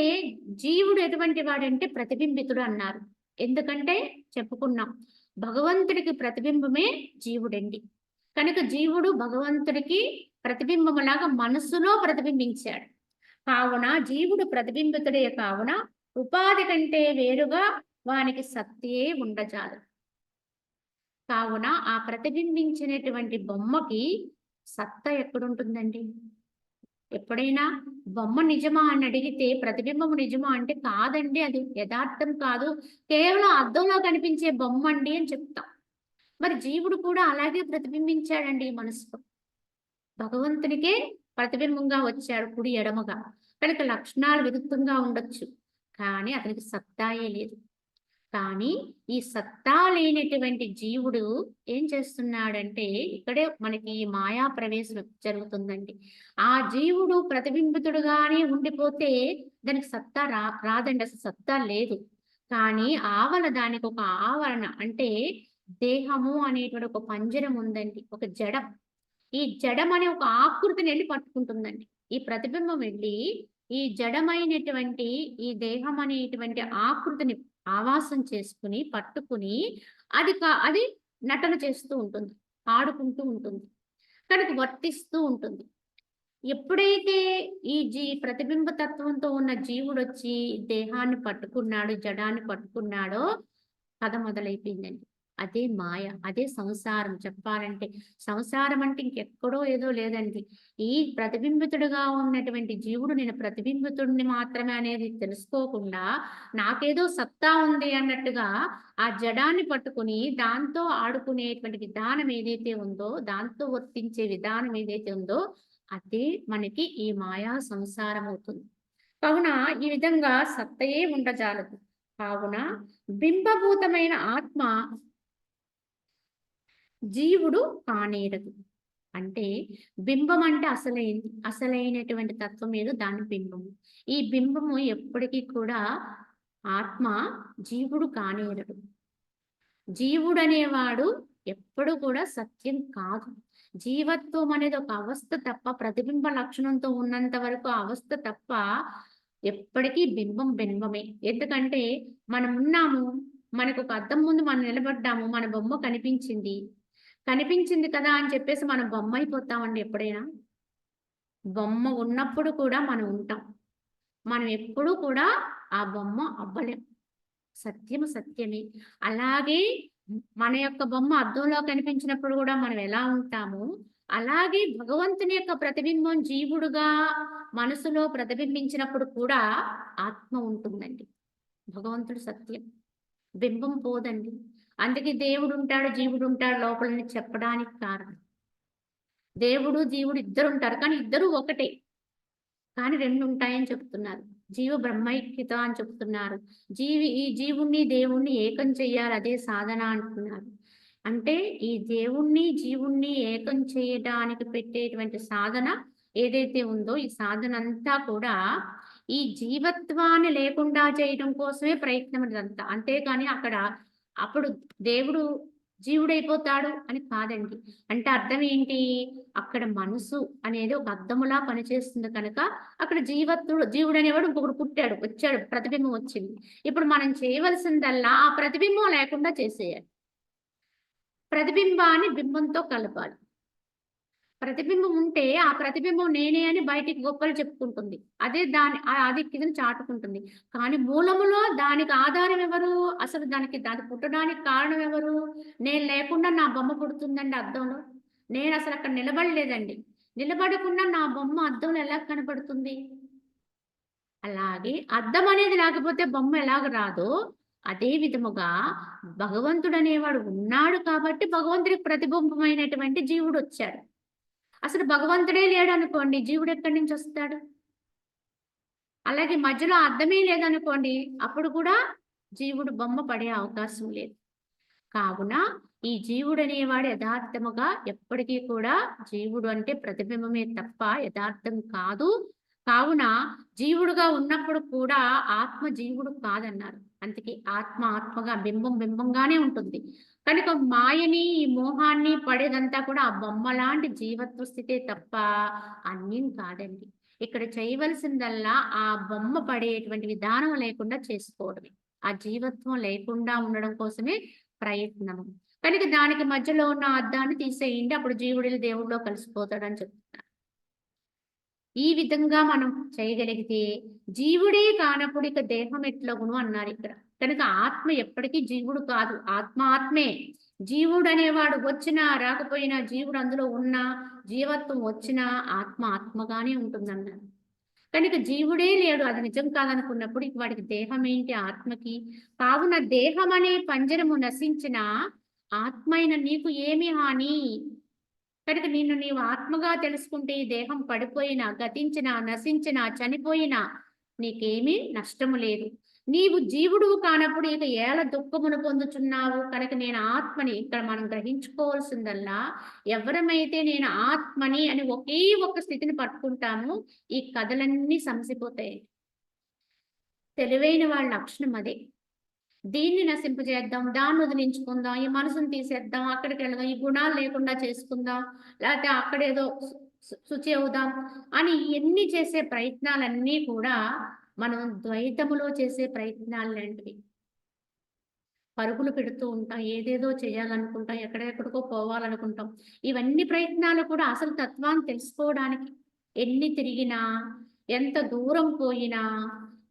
జీవుడు ఎటువంటి వాడంటే ప్రతిబింబితుడు అన్నారు. ఎందుకంటే చెప్పుకున్నాం, భగవంతుడికి ప్రతిబింబమే జీవుడండి. కనుక జీవుడు భగవంతుడికి ప్రతిబింబములాగా మనస్సులో ప్రతిబింబించాడు. కావున జీవుడు ప్రతిబింబితుడే కావున ఉపాధి కంటే వేరుగా వానికి సత్తే ఉండజాలు. కావున ఆ ప్రతిబింబించినటువంటి బొమ్మకి సత్తా ఎక్కడుంటుందండి? ఎప్పుడైనా బొమ్మ నిజమా అని అడిగితే ప్రతిబింబము నిజమా అంటే కాదండి, అది యథార్థం కాదు, కేవలం అద్దంలో కనిపించే బొమ్మ అండి అని చెప్తాం. మరి జీవుడు కూడా అలాగే ప్రతిబింబించాడండి ఈ మనసులో. భగవంతునికే ప్రతిబింబంగా వచ్చాడు కుడి ఎడమగా. కనుక లక్షణాలు విరుద్ధంగా ఉండొచ్చు, కానీ అతనికి సత్తాయే లేదు. కానీ ఈ సత్తా లేనటువంటి జీవుడు ఏం చేస్తున్నాడంటే, ఇక్కడే మనకి ఈ మాయా ప్రవేశం జరుగుతుందండి. ఆ జీవుడు ప్రతిబింబితుడుగానే ఉండిపోతే దానికి సత్తా రాదండి, అసలు సత్తా లేదు. కానీ దానికి ఒక ఆవరణ అంటే దేహము అనేటువంటి ఒక పంజరం ఉందండి, ఒక జడం. ఈ జడం అనే ఒక ఆకృతిని వెళ్ళి పట్టుకుంటుందండి. ఈ ప్రతిబింబం వెళ్ళి ఈ జడమైనటువంటి ఈ దేహం అనేటువంటి ఆకృతిని ఆవాసం చేసుకుని పట్టుకుని అది నటన చేస్తూ ఉంటుంది. ఆడుకుంటూ ఉంటుంది. కనుక వర్తిస్తూ ఉంటుంది. ఎప్పుడైతే ఈ ప్రతిబింబ తత్వంతో ఉన్న జీవుడొచ్చి దేహాన్ని పట్టుకున్నాడు, జడాన్ని పట్టుకున్నాడో కథ మొదలైపోయిందండి. అదే మాయ. అదే సంసారం చెప్పాలంటే. సంసారం అంటే ఇంకెక్కడో ఏదో లేదండి. ఈ ప్రతిబింబితుడుగా ఉన్నటువంటి జీవుడు నేను ప్రతిబింబితుడిని మాత్రమే అనేది తెలుసుకోకుండా, నాకేదో సత్తా ఉంది అన్నట్టుగా ఆ జడాన్ని పట్టుకొని దాంతో ఆడుకునేటువంటి విధానం ఏదైతే ఉందో, దాంతో వర్తించే విధానం ఏదైతే ఉందో, అదే మనకి ఈ మాయా సంసారం అవుతుంది. కావున ఈ విధంగా సత్తయే ఉండజాలదు. కావున బింబభూతమైన ఆత్మ జీవుడు కానేరదు. అంటే బింబం అంటే అసలైనటువంటి తత్వం ఏదో దాని బింబము. ఈ బింబము ఎప్పటికీ కూడా ఆత్మ జీవుడు కానేరడు. జీవుడనేవాడు ఎప్పుడు కూడా సత్యం కాదు. జీవత్వం అనేది ఒక అవస్థ తప్ప, ప్రతిబింబ లక్షణంతో ఉన్నంత వరకు ఆ అవస్థ తప్ప ఎప్పటికీ బింబం బింబమే. ఎందుకంటే మనం ఉన్నాము, మనకు ఒక అద్దం ముందు మనం నిలబడ్డాము, మన బొమ్మ కనిపించింది. కనిపించింది కదా అని చెప్పేసి మనం బొమ్మ అయిపోతామండి ఎప్పుడైనా? బొమ్మ ఉన్నప్పుడు కూడా మనం ఉంటాం. మనం ఎప్పుడూ కూడా ఆ బొమ్మ అవ్వలేం. సత్యము సత్యమే. అలాగే మన యొక్క బొమ్మ అద్దంలో కనిపించినప్పుడు కూడా మనం ఎలా ఉంటామో, అలాగే భగవంతుని యొక్క ప్రతిబింబం జీవుడుగా మనసులో ప్రతిబింబించినప్పుడు కూడా ఆత్మ ఉంటుందండి. భగవంతుడు సత్యం. బింబం పోదండి. అందుకే దేవుడుంటాడు, జీవుడుంటాడు లోపలని చెప్పడానికి కారణం. దేవుడు, జీవుడు ఇద్దరుంటారు. కానీ ఇద్దరూ ఒకటే. కానీ 2 ఉంటాయని చెప్తున్నారు. జీవ బ్రహ్మైక్యత అని చెప్తున్నారు. ఈ జీవుణ్ణి, దేవుణ్ణి ఏకం చెయ్యాలి. అదే సాధన అంటున్నారు. అంటే ఈ దేవుణ్ణి, జీవుణ్ణి ఏకం చేయడానికి పెట్టేటువంటి సాధన ఏదైతే ఉందో, ఈ సాధన అంతా కూడా ఈ జీవత్వాన్ని లేకుండా చేయడం కోసమే ప్రయత్నం ఇదంతా. అంతేకాని అప్పుడు దేవుడు జీవుడైపోతాడు అని కాదండి. అంటే అర్థం ఏంటి? అక్కడ మనసు అనేది ఒక అద్దములా పనిచేస్తుంది కనుక అక్కడ జీవుడు అనేవాడు ఇంకొకడు పుట్టాడు, వచ్చాడు, ప్రతిబింబం వచ్చింది. ఇప్పుడు మనం చేయవలసిందల్లా ఆ ప్రతిబింబం లేకుండా చేసేయాలి. ప్రతిబింబాన్ని బింబంతో కలపాలి. ప్రతిబింబం ఉంటే ఆ ప్రతిబింబం నేనే అని బయటికి గొప్పలు చెప్పుకుంటుంది. అదే అది కిందన చాటుకుంటుంది. కానీ మూలములో దానికి ఆధారం ఎవరు? అసలు దాది పుట్టడానికి కారణం ఎవరు? నేను లేకుండా నా బొమ్మ పుడుతుందండి అద్దంలో. నేను అసలు అక్కడ నిలబడలేదండి. నిలబడకుండా నా బొమ్మ అద్దంలో ఎలా కనపడుతుంది? అలాగే అద్దం అనేది లేకపోతే బొమ్మ ఎలాగ రాదో, అదే విధముగా భగవంతుడనేవాడు ఉన్నాడు కాబట్టి భగవంతుడికి ప్రతిబింబమైనటువంటి జీవుడొచ్చాడు. అసలు భగవంతుడే లేడనుకోండి, జీవుడు ఎక్కడి నుంచి వస్తాడు? అలాగే మధ్యలో అర్థమే లేదనుకోండి, అప్పుడు కూడా జీవుడు బొమ్మ పడే అవకాశం లేదు. కావున ఈ జీవుడనేవాడు యథార్థముగా ఎప్పటికీ కూడా జీవుడు అంటే ప్రతిబింబమే తప్ప యథార్థం కాదు. కావున జీవుడుగా ఉన్నప్పుడు కూడా ఆత్మ జీవుడు కాదన్నారు. అందుకే ఆత్మ ఆత్మగా, బింబం బింబంగానే ఉంటుంది. కనుక మాయని, ఈ మోహాన్ని పడేదంతా కూడా ఆ బొమ్మ లాంటి జీవత్వ స్థితే తప్ప అన్యం కాదండి. ఇక్కడ చేయవలసిందల్లా ఆ బొమ్మ పడేటువంటి విధానం లేకుండా చేసుకోవడమే. ఆ జీవత్వం లేకుండా ఉండడం కోసమే ప్రయత్నము. కనుక దానికి మధ్యలో ఉన్న అద్దాన్ని తీసేయండి. అప్పుడు జీవుడు దేవుడిలో కలిసిపోతాడని చెప్తున్నారు. ఈ విధంగా మనం చేయగలిగితే జీవుడే కానప్పుడు ఇక దేహం ఎట్లగును అన్నారు ఇక్కడ. కనుక ఆత్మ ఎప్పటికీ జీవుడు కాదు. ఆత్మ ఆత్మే. జీవుడు అనేవాడు వచ్చినా రాకపోయినా, జీవుడు అందులో ఉన్నా, జీవత్వం వచ్చినా ఆత్మ ఆత్మగానే ఉంటుందన్నారు. కనుక జీవుడే లేడు, అది నిజం కాదనుకున్నప్పుడు ఇక వాడికి దేహం ఏంటి ఆత్మకి? కావున దేహం అనే పంజరము నశించిన ఆత్మైన నీకు ఏమి హాని? కనుక నిన్ను నీవు ఆత్మగా తెలుసుకుంటే ఈ దేహం పడిపోయినా, గతించినా, నశించినా, చనిపోయినా నీకేమీ నష్టము లేదు. నీవు జీవుడువు కానప్పుడు ఇక ఏల దుఃఖమును పొందుచున్నావు. కనుక నేను ఆత్మని ఇక్కడ మనం గ్రహించుకోవాల్సిందల్లా, ఎవరమైతే నేను ఆత్మని అని ఒకే ఒక్క స్థితిని పట్టుకుంటామో ఈ కథలన్నీ సమసిపోతాయి. తెలివైన వాళ్ళ లక్షణం అదే. దీన్ని నశింపజేద్దాం, దాన్ని వదిలించుకుందాం, ఈ మనసును తీసేద్దాం, అక్కడికి వెళదాం, ఈ గుణాలు లేకుండా చేసుకుందాం, లేకపోతే అక్కడేదో శుచి అవుదాం అని ఎన్ని చేసే ప్రయత్నాలన్నీ కూడా మనం ద్వైతములో చేసే ప్రయత్నాలు లాంటివి. పరుగులు పెడుతూ ఉంటాం. ఏదేదో చేయాలనుకుంటాం. ఎక్కడెక్కడికో పోవాలనుకుంటాం. ఇవన్నీ ప్రయత్నాలు కూడా అసలు తత్వాన్ని తెలుసుకోవడానికి ఎన్ని తిరిగినా, ఎంత దూరం పోయినా,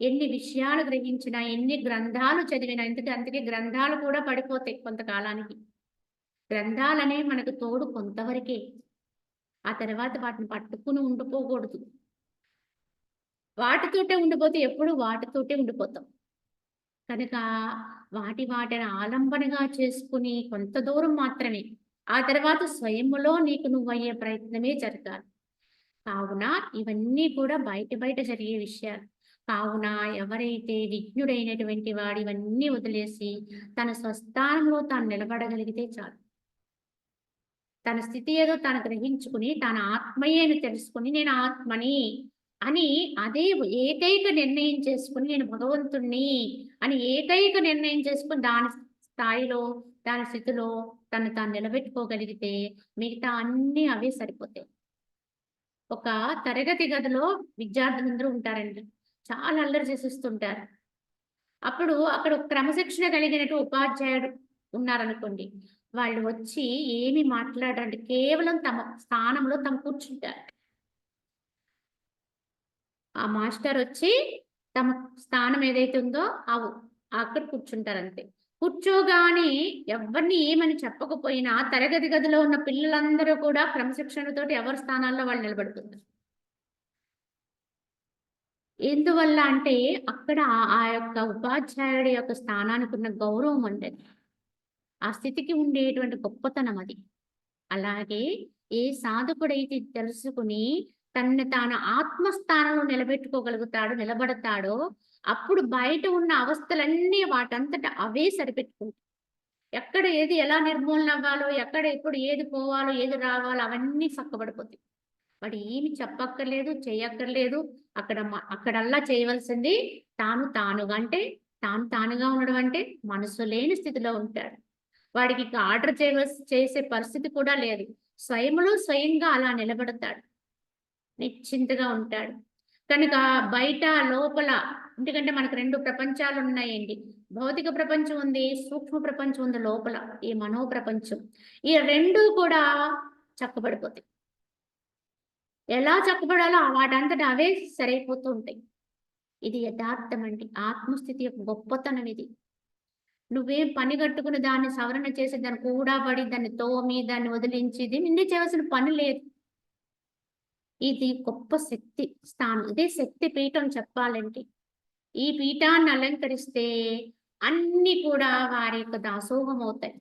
ఎన్ని విషయాలు గ్రహించినా, ఎన్ని గ్రంథాలు చదివినా అందుకే గ్రంథాలు కూడా పడిపోతాయి కొంతకాలానికి. గ్రంథాలనేవి మనకు తోడు కొంతవరకే. ఆ తర్వాత వాటిని పట్టుకుని ఉండిపోకూడదు. వాటితోటే ఉండిపోతే ఎప్పుడు వాటితోటే ఉండిపోతాం. కనుక వాటిని ఆలంబనగా చేసుకుని కొంత దూరం మాత్రమే. ఆ తర్వాత స్వయములో నీకు నువ్వయ్యే ప్రయత్నమే జరగాలి. కావున ఇవన్నీ కూడా బయట జరిగే విషయాలు. కావున ఎవరైతే విజ్ఞుడైనటువంటి వాడు ఇవన్నీ వదిలేసి తన స్వస్థానంలో తాను నిలబడగలిగితే చాలు. తన స్థితి ఏదో తాను గ్రహించుకుని, తన ఆత్మయే అని తెలుసుకొని నేను ఆత్మని అని అదే ఏకైక నిర్ణయం చేసుకొని నేను భగవంతుణ్ణి అని ఏకైక నిర్ణయం చేసుకొని దాని స్థాయిలో, దాని స్థితిలో తను తాను నిలబెట్టుకోగలిగితే మిగతా అన్నీ అవే సరిపోతాయి. ఒక తరగతి గదిలో విద్యార్థులందరూ ఉంటారండి. చాలా అల్లరి చేసేస్తుంటారు. అప్పుడు అక్కడ ఒక క్రమశిక్షణ కలిగినటు ఉపాధ్యాయుడు ఉన్నారనుకోండి. వాళ్ళు వచ్చి ఏమి మాట్లాడరండి. కేవలం తమ స్థానంలో కూర్చుంటారు. ఆ మాస్టరొచ్చి తమ స్థానం ఏదైతే ఉందో అక్కడ కూర్చుంటారంతే. కూర్చోగానే ఎవ్వరిని ఏమని చెప్పకపోయినా తరగతి గదిలో ఉన్న పిల్లలందరూ కూడా క్రమశిక్షణతోటి ఎవరి స్థానాల్లో వాళ్ళు నిలబడుతున్నారు. ఎందువల్ల అంటే అక్కడ ఆ యొక్క ఉపాధ్యాయుడి యొక్క స్థానానికి ఉన్న గౌరవం ఉండేది. ఆ స్థితికి ఉండేటువంటి గొప్పతనం అది. అలాగే ఏ సాధకుడైతే తెలుసుకుని తనని తాను ఆత్మస్థానంలో నిలబెట్టుకోగలుగుతాడో, నిలబడతాడో అప్పుడు బయట ఉన్న అవస్థలన్నీ వాటంతట అవే సరిపెట్టుకుంటాయి. ఎక్కడ ఏది ఎలా నిర్మూలన అవ్వాలో, ఎక్కడ ఎప్పుడు ఏది పోవాలో, ఏది రావాలో అవన్నీ చక్కబడిపోతాయి. వాడు ఏమి చెప్పక్కర్లేదు, చేయక్కర్లేదు. అక్కడల్లా చేయవలసింది తానుగా అంటే తానుగా ఉండడం అంటే మనసు లేని స్థితిలో ఉంటాడు. వాడికి ఇక ఆర్డర్ చేసే పరిస్థితి కూడా లేదు. స్వయంగా అలా నిలబడతాడు. నిశ్చింతగా ఉంటాడు. కనుక బయట, లోపల ఎందుకంటే మనకు 2 ప్రపంచాలు ఉన్నాయండి. భౌతిక ప్రపంచం ఉంది, సూక్ష్మ ప్రపంచం ఉంది లోపల. ఈ మనో ప్రపంచం. ఈ 2 కూడా చక్కబడిపోతాయి. ఎలా చక్కబడాలో వాటంతట అవే సరైపోతూ ఉంటాయి. ఇది యథార్థం అండి. ఆత్మస్థితి యొక్క గొప్పతనం ఇది. నువ్వేం పని కట్టుకుని దాన్ని సవరణ చేసి దాన్ని కూడబడి దాన్ని తోమి దాన్ని వదిలించి నిన్నే చేయవలసిన పని లేదు. ఇది గొప్ప శక్తి స్థానం. ఇదే శక్తి పీఠం చెప్పాలంటే. ఈ పీఠాన్ని అలంకరిస్తే అన్ని కూడా వారి యొక్క దాసోహం అవుతాయి.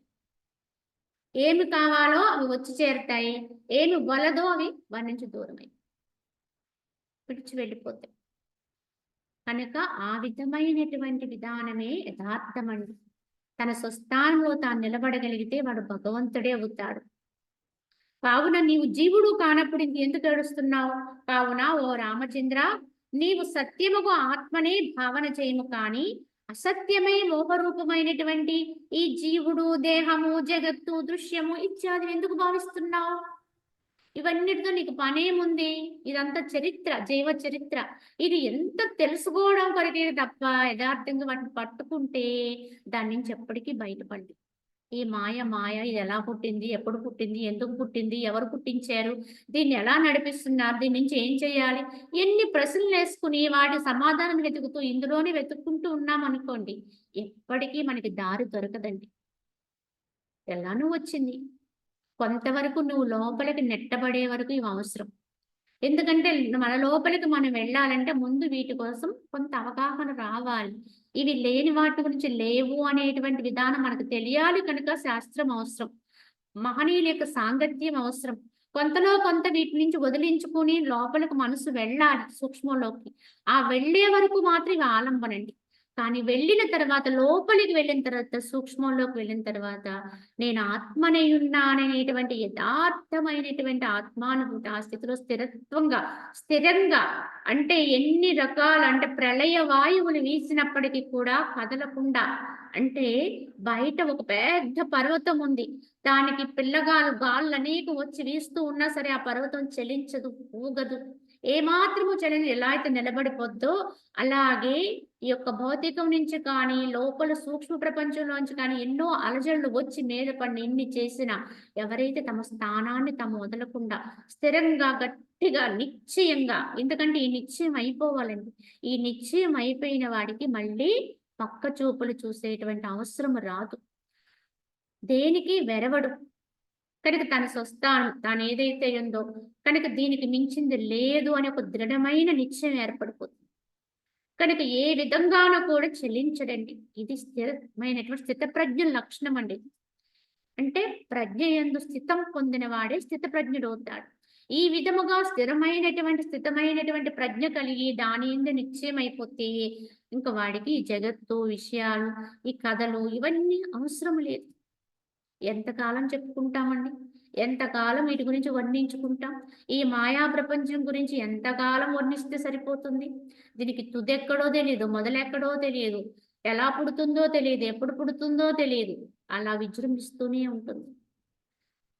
ఏమి కావాలో అవి వచ్చి చేరుతాయి. ఏమి వలదో అవి వారి నుంచి దూరమై విడిచి వెళ్ళిపోతాయి. కనుక ఆ విధమైనటువంటి విధానమే యథార్థమండి. తన స్వస్థానంలో తాను నిలబడగలిగితే వాడు భగవంతుడే అవుతాడు. కావున నీవు జీవుడు కానప్పుడు ఇంకెందుకు ఏడుస్తున్నావు? కావున ఓ రామచంద్ర, నీవు సత్యముగు ఆత్మనే భావన చేయము కానీ అసత్యమే మోహరూపమైనటువంటి ఈ జీవుడు, దేహము, జగత్తు, దృశ్యము ఇత్యాది ఎందుకు భావిస్తున్నావు? ఇవన్నిటితో నీకు పనేముంది? ఇదంతా చరిత్ర, జీవ చరిత్ర. ఇది ఎంత తెలుసుకోవడం కొరకే తప్ప యథార్థంగా వాటిని పట్టుకుంటే దాని నుంచి ఎప్పటికీ బయటపడదు. ఈ మాయ ఇది ఎలా పుట్టింది? ఎప్పుడు పుట్టింది? ఎందుకు పుట్టింది? ఎవరు పుట్టించారు? దీన్ని ఎలా నడిపిస్తున్నారు? దీని నుంచి ఏం చేయాలి? ఎన్ని ప్రశ్నలు వేసుకుని వాటి సమాధానం వెతుకుతూ ఇందులోనే వెతుక్కుంటూ ఉన్నామనుకోండి, ఎప్పటికీ మనకి దారి దొరకదండి. ఎలానూ వచ్చింది. కొంతవరకు నువ్వు లోపలికి నెట్టబడే వరకు ఇవి అవసరం. ఎందుకంటే మన లోపలికి మనం వెళ్ళాలంటే ముందు వీటి కోసం కొంత అవగాహన రావాలి. ఇవి లేని వాటి గురించి లేవు అనేటువంటి విధానం మనకు తెలియాలి కనుక శాస్త్రం అవసరం. మహనీయుల యొక్క సాంగత్యం అవసరం. కొంతలో కొంత వీటి నుంచి వదిలించుకుని లోపలికి మనసు వెళ్ళాలి సూక్ష్మంలోకి. ఆ వెళ్ళే వరకు మాత్రం ఇవి ఆలంబనండి. కానీ వెళ్ళిన తర్వాత లోపలికి వెళ్ళిన తర్వాత సూక్ష్మంలోకి వెళ్ళిన తర్వాత నేను ఆత్మనై ఉన్నాననేటువంటి యథార్థమైనటువంటి ఆత్మానుభూతి ఆ స్థితిలో స్థిరంగా అంటే ఎన్ని రకాల అంటే ప్రళయ వాయువులు వీసినప్పటికీ కూడా కదలకుండా అంటే బయట ఒక పెద్ద పర్వతం ఉంది. దానికి గాళ్ళు అనేక వచ్చి వీస్తూ ఉన్నా సరే ఆ పర్వతం చలించదు, ఊగదు. ఏమాత్రము చలిని ఎలా అయితే నిలబడిపోద్దో, అలాగే ఈ యొక్క భౌతికం నుంచి కానీ, లోపల సూక్ష్మ ప్రపంచంలోంచి కానీ ఎన్నో అలజడులు వచ్చి మీద పడిన ఎన్ని చేసినా, ఎవరైతే తమ స్థానాన్ని తాము వదలకుండా స్థిరంగా, గట్టిగా, నిశ్చయంగా, ఎందుకంటే ఈ నిశ్చయం అయిపోవాలండి. ఈ నిశ్చయం అయిపోయిన వాడికి మళ్ళీ పక్క చూపులు చూసేటువంటి అవసరం రాదు. దేనికి వెరవడు. కనుక తన స్వస్థానం తాను ఏదైతే ఉందో కనుక దీనికి మించింది లేదు అనే ఒక దృఢమైన నిశ్చయం ఏర్పడిపోతుంది. కనుక ఏ విధంగానూ కూడా చెల్లించడండి. ఇది స్థిరమైనటువంటి స్థితప్రజ్ఞ లక్షణం అండి. అంటే ప్రజ్ఞ యందు స్థితం పొందిన వాడే స్థితప్రజ్ఞుడవుతాడు. ఈ విధముగా స్థితమైనటువంటి ప్రజ్ఞ కలిగి దాని యందు నిశ్చయమైపోతే ఇంక వాడికి ఈ జగత్తు, విషయాలు, ఈ కథలు ఇవన్నీ అవసరం లేదు. ఎంతకాలం చెప్పుకుంటామండి? ఎంతకాలం వీటి గురించి వర్ణించుకుంటాం? ఈ మాయా ప్రపంచం గురించి ఎంతకాలం వర్ణిస్తే సరిపోతుంది? దీనికి తుదెక్కడో తెలీదు, మొదలెక్కడో తెలియదు. ఎలా పుడుతుందో తెలీదు, ఎప్పుడు పుడుతుందో తెలీదు. అలా విజృంభిస్తూనే ఉంటుంది.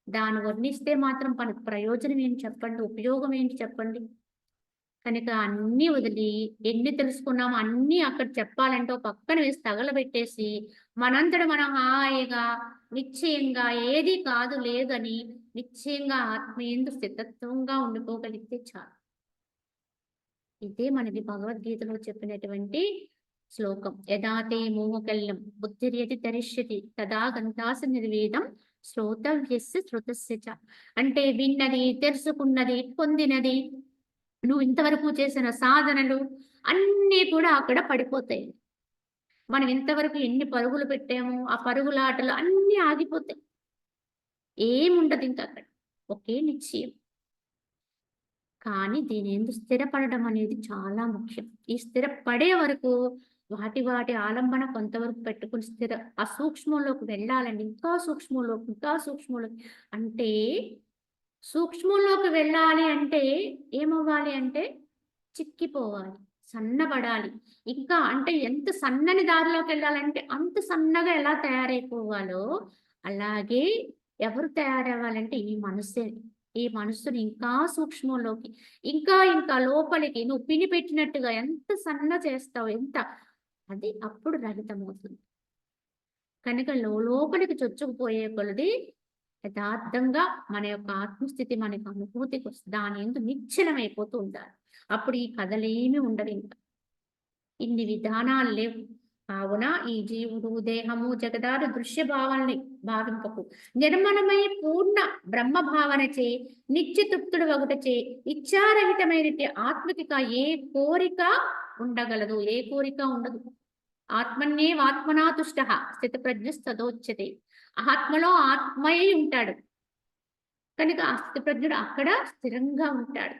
దాన్ని వర్ణిస్తే మాత్రం మనకు ప్రయోజనం ఏంటి చెప్పండి? ఉపయోగం ఏంటి చెప్పండి? కనుక అన్నీ వదిలి ఎన్ని తెలుసుకున్నామో అన్నీ అక్కడ చెప్పాలంటే ఓ పక్కన వేసి తగలబెట్టేసి మనంతట మనం హాయిగా నిశ్చయంగా ఏది కాదు లేదని నిశ్చయంగా ఆత్మీయందు స్థితత్వంగా ఉండిపోగలిగితే చాలు. ఇదే మనకి భగవద్గీతలో చెప్పినటువంటి శ్లోకం. యదాతే మోహకల్యం బుద్ధిర్యతి తరిష్యతి తదా గంతాస నిర్వేదం శ్రోతవ్యస్య శ్రుతస్య చ. అంటే విన్నది, తెలుసుకున్నది, పొందినది, నువ్వు ఇంతవరకు చేసిన సాధనలు అన్నీ కూడా అక్కడ పడిపోతాయి. మనం ఇంతవరకు ఎన్ని పరుగులు పెట్టామో ఆ పరుగులాటలు అన్నీ ఆగిపోతాయి. ఏముండదు ఇంకా అక్కడ. ఒకే నిశ్చయం. కానీ దీని యందు స్థిరపడడం అనేది చాలా ముఖ్యం. ఈ స్థిరపడే వరకు వాటి ఆలంబన కొంతవరకు పెట్టుకుని ఆ సూక్ష్మంలోకి వెళ్ళాలండి. ఇంకా సూక్ష్మంలోకి అంటే సూక్ష్మంలోకి వెళ్ళాలి అంటే ఏమవ్వాలి అంటే చిక్కిపోవాలి, సన్నబడాలి. ఇంకా అంటే ఎంత సన్నని దారిలోకి వెళ్ళాలంటే అంత సన్నగా ఎలా తయారైపోవాలో అలాగే ఎవరు తయారవ్వాలంటే ఈ మనస్సుని ఇంకా సూక్ష్మంలోకి ఇంకా లోపలికి నువ్వు పిని పెట్టినట్టుగా ఎంత సన్న చేస్తావు అది అప్పుడు రహితమవుతుంది. కనుక లోపలికి చొచ్చుకుపోయే కొలది యథార్థంగా మన యొక్క ఆత్మస్థితి మనకు అనుభూతికి వస్తుంది. దాని యందు నిశ్చలమైపోతూ ఉంటారు. అప్పుడు ఈ కథలేమి ఉండవు ఇంకా. ఇన్ని విధానాలు లేవు. కావున ఈ జీవుడు, దేహము, జగదారు దృశ్య భావాల్ని భావింపకు. నిర్మలమై పూర్ణ బ్రహ్మ భావనచే నిత్యతృప్తుడు ఒకటచే ఇచ్చారహితమైనటి ఆత్మకిక ఏ కోరిక ఉండగలదు? ఏ కోరిక ఉండదు. ఆత్మన్యేవాత్మనా తుష్ట స్థితప్రజ్ఞస్తదోచ్యతే. ఆత్మలో ఆత్మయే ఉంటాడు కనుక ఆ స్థితప్రజ్ఞుడు అక్కడ స్థిరంగా ఉంటాడు.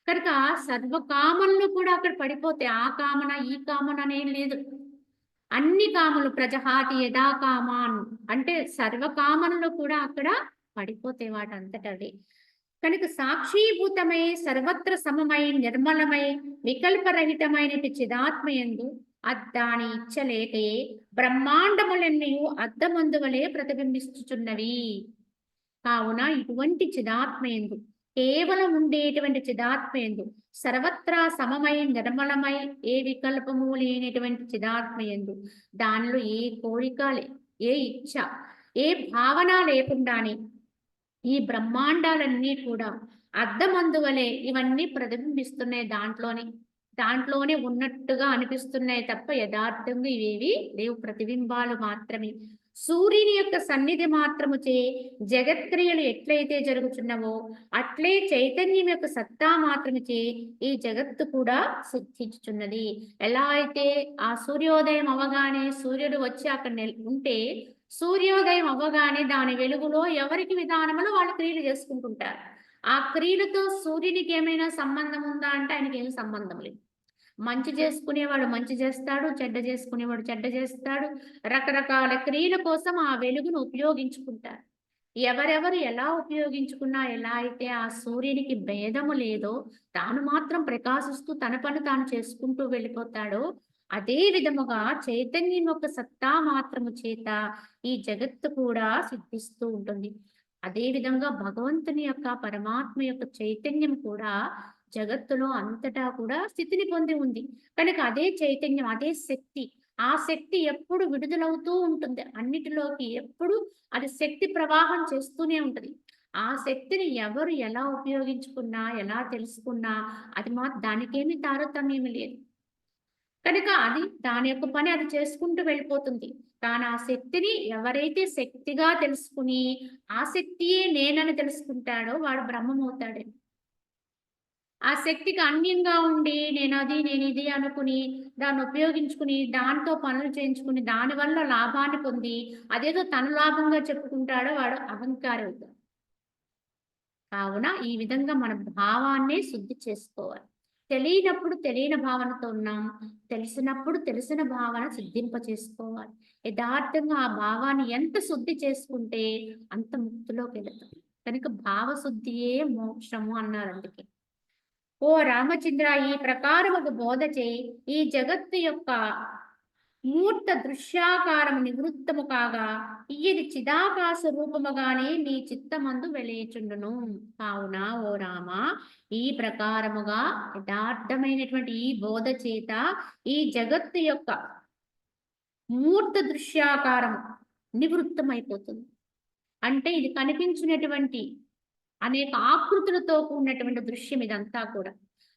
కనుక సర్వకామనలు కూడా అక్కడ పడిపోతాయి. ఆ కామన ఈ కామన అనేం లేదు. అన్ని కామలు ప్రజహాతి యథా కామాన్ అంటే సర్వకామనలు కూడా అక్కడ పడిపోతాయి వాటంతటవే. కనుక సాక్షీభూతమై సర్వత్ర సమమై నిర్మలమై వికల్పరహితమైనటి చిదాత్మయందు దాని ఇచ్చలేకయే బ్రహ్మాండములన్నీ అద్దమందువలే ప్రతిబింబిస్తున్నవి. కావున ఇటువంటి చిదాత్మయందు కేవలం ఉండేటువంటి చిదాత్మయందు సర్వత్రా సమమై నిర్మలమై ఏ వికల్పము లేనటువంటి చిదాత్మయందు దానిలో ఏ కోరిక ఏ ఇచ్ఛ ఏ భావన లేకుండానే ఈ బ్రహ్మాండాలన్నీ కూడా అద్దమందువలే ఇవన్నీ ప్రతిబింబిస్తున్నాయి. దాంట్లోనే ఉన్నట్టుగా అనిపిస్తున్నాయి తప్ప యథార్థంగా ఇవేవి లేవు, ప్రతిబింబాలు మాత్రమే. సూర్యుని యొక్క సన్నిధి మాత్రము చే జగత్క్రియలు ఎట్లయితే జరుగుతున్నవో అట్లే చైతన్యం యొక్క సత్తా మాత్రము చే ఈ జగత్తు కూడా సిద్ధించుచున్నది. ఎలా అయితే ఆ సూర్యోదయం అవగానే సూర్యుడు వచ్చి అక్కడ ఉంటే సూర్యోదయం అవ్వగానే దాని వెలుగులో ఎవరికి విధానంలో వాళ్ళు క్రియలు చేసుకుంటుంటారు. ఆ క్రియలతో సూర్యునికి ఏమైనా సంబంధం ఉందా అంటే ఆయనకి ఏం సంబంధం లేదు. మంచి చేసుకునేవాడు మంచి చేస్తాడు, చెడ్డ చేసుకునేవాడు చెడ్డ చేస్తాడు. రకరకాల క్రియల కోసం ఆ వెలుగును ఉపయోగించుకుంటారు. ఎవరెవరు ఎలా ఉపయోగించుకున్నా ఎలా అయితే ఆ సూర్యునికి భేదము లేదో తాను మాత్రం ప్రకాశిస్తూ తన పని తాను చేసుకుంటూ వెళ్ళిపోతాడో అదే విధముగా చైతన్యం యొక్క సత్తా మాత్రము చేత ఈ జగత్తు కూడా సిద్ధిస్తూ ఉంటుంది. అదే విధంగా భగవంతుని యొక్క పరమాత్మ యొక్క చైతన్యం కూడా జగత్తులో అంతటా కూడా స్థితిని పొంది ఉంది. కనుక అదే చైతన్యం, అదే శక్తి. ఆ శక్తి ఎప్పుడు విడుదలవుతూ ఉంటుంది. అన్నిటిలోకి ఎప్పుడు అది శక్తి ప్రవాహం చేస్తూనే ఉంటది. ఆ శక్తిని ఎవరు ఎలా ఉపయోగించుకున్నా, ఎలా తెలుసుకున్నా అది దానికేమి తారతమ్యం లేదు. కనుక అది దాని యొక్క పని అది చేసుకుంటూ వెళ్ళిపోతుంది. కానీ ఆ శక్తిని ఎవరైతే శక్తిగా తెలుసుకుని, ఆ శక్తియే నేనని తెలుసుకుంటాడో వాడు బ్రహ్మమవుతాడండి. ఆ శక్తికి అన్యంగా ఉండి నేనది, నేనిది అనుకుని, దాన్ని ఉపయోగించుకుని, దాంతో పనులు చేయించుకుని, దానివల్ల లాభాన్ని పొంది, అదేదో తన లాభంగా చెప్పుకుంటాడో వాడు అహంకారి అవుతాడు. కావున ఈ విధంగా మన భావాన్నే శుద్ధి చేసుకోవాలి. తెలియనప్పుడు తెలియని భావనతో ఉన్నాం. తెలిసినప్పుడు తెలిసిన భావన సిద్ధింప చేసుకోవాలి. యథార్థంగా ఆ భావాన్ని ఎంత శుద్ధి చేసుకుంటే అంత ముక్తిలోకెళతాం. కనుక భావశుద్ధియే మోక్షము అన్నారు అందుకే. ఓ రామచంద్ర, ఈ ప్రకారముగు బోధ చేయి. ఈ జగత్తు యొక్క మూర్త దృశ్యాకారము నివృత్తము కాగా ఇది చిదాకాశ రూపముగానే మీ చిత్తమందు వెలియుచుండును. కావున ఓ రామ, ఈ ప్రకారముగా యథార్థమైనటువంటి ఈ బోధ చేత ఈ జగత్తు యొక్క మూర్త దృశ్యాకారము నివృత్తమైపోతుంది. అంటే ఇది కనిపించినటువంటి అనేక ఆకృతులతో కూడినటువంటి దృశ్యం ఇదంతా కూడా.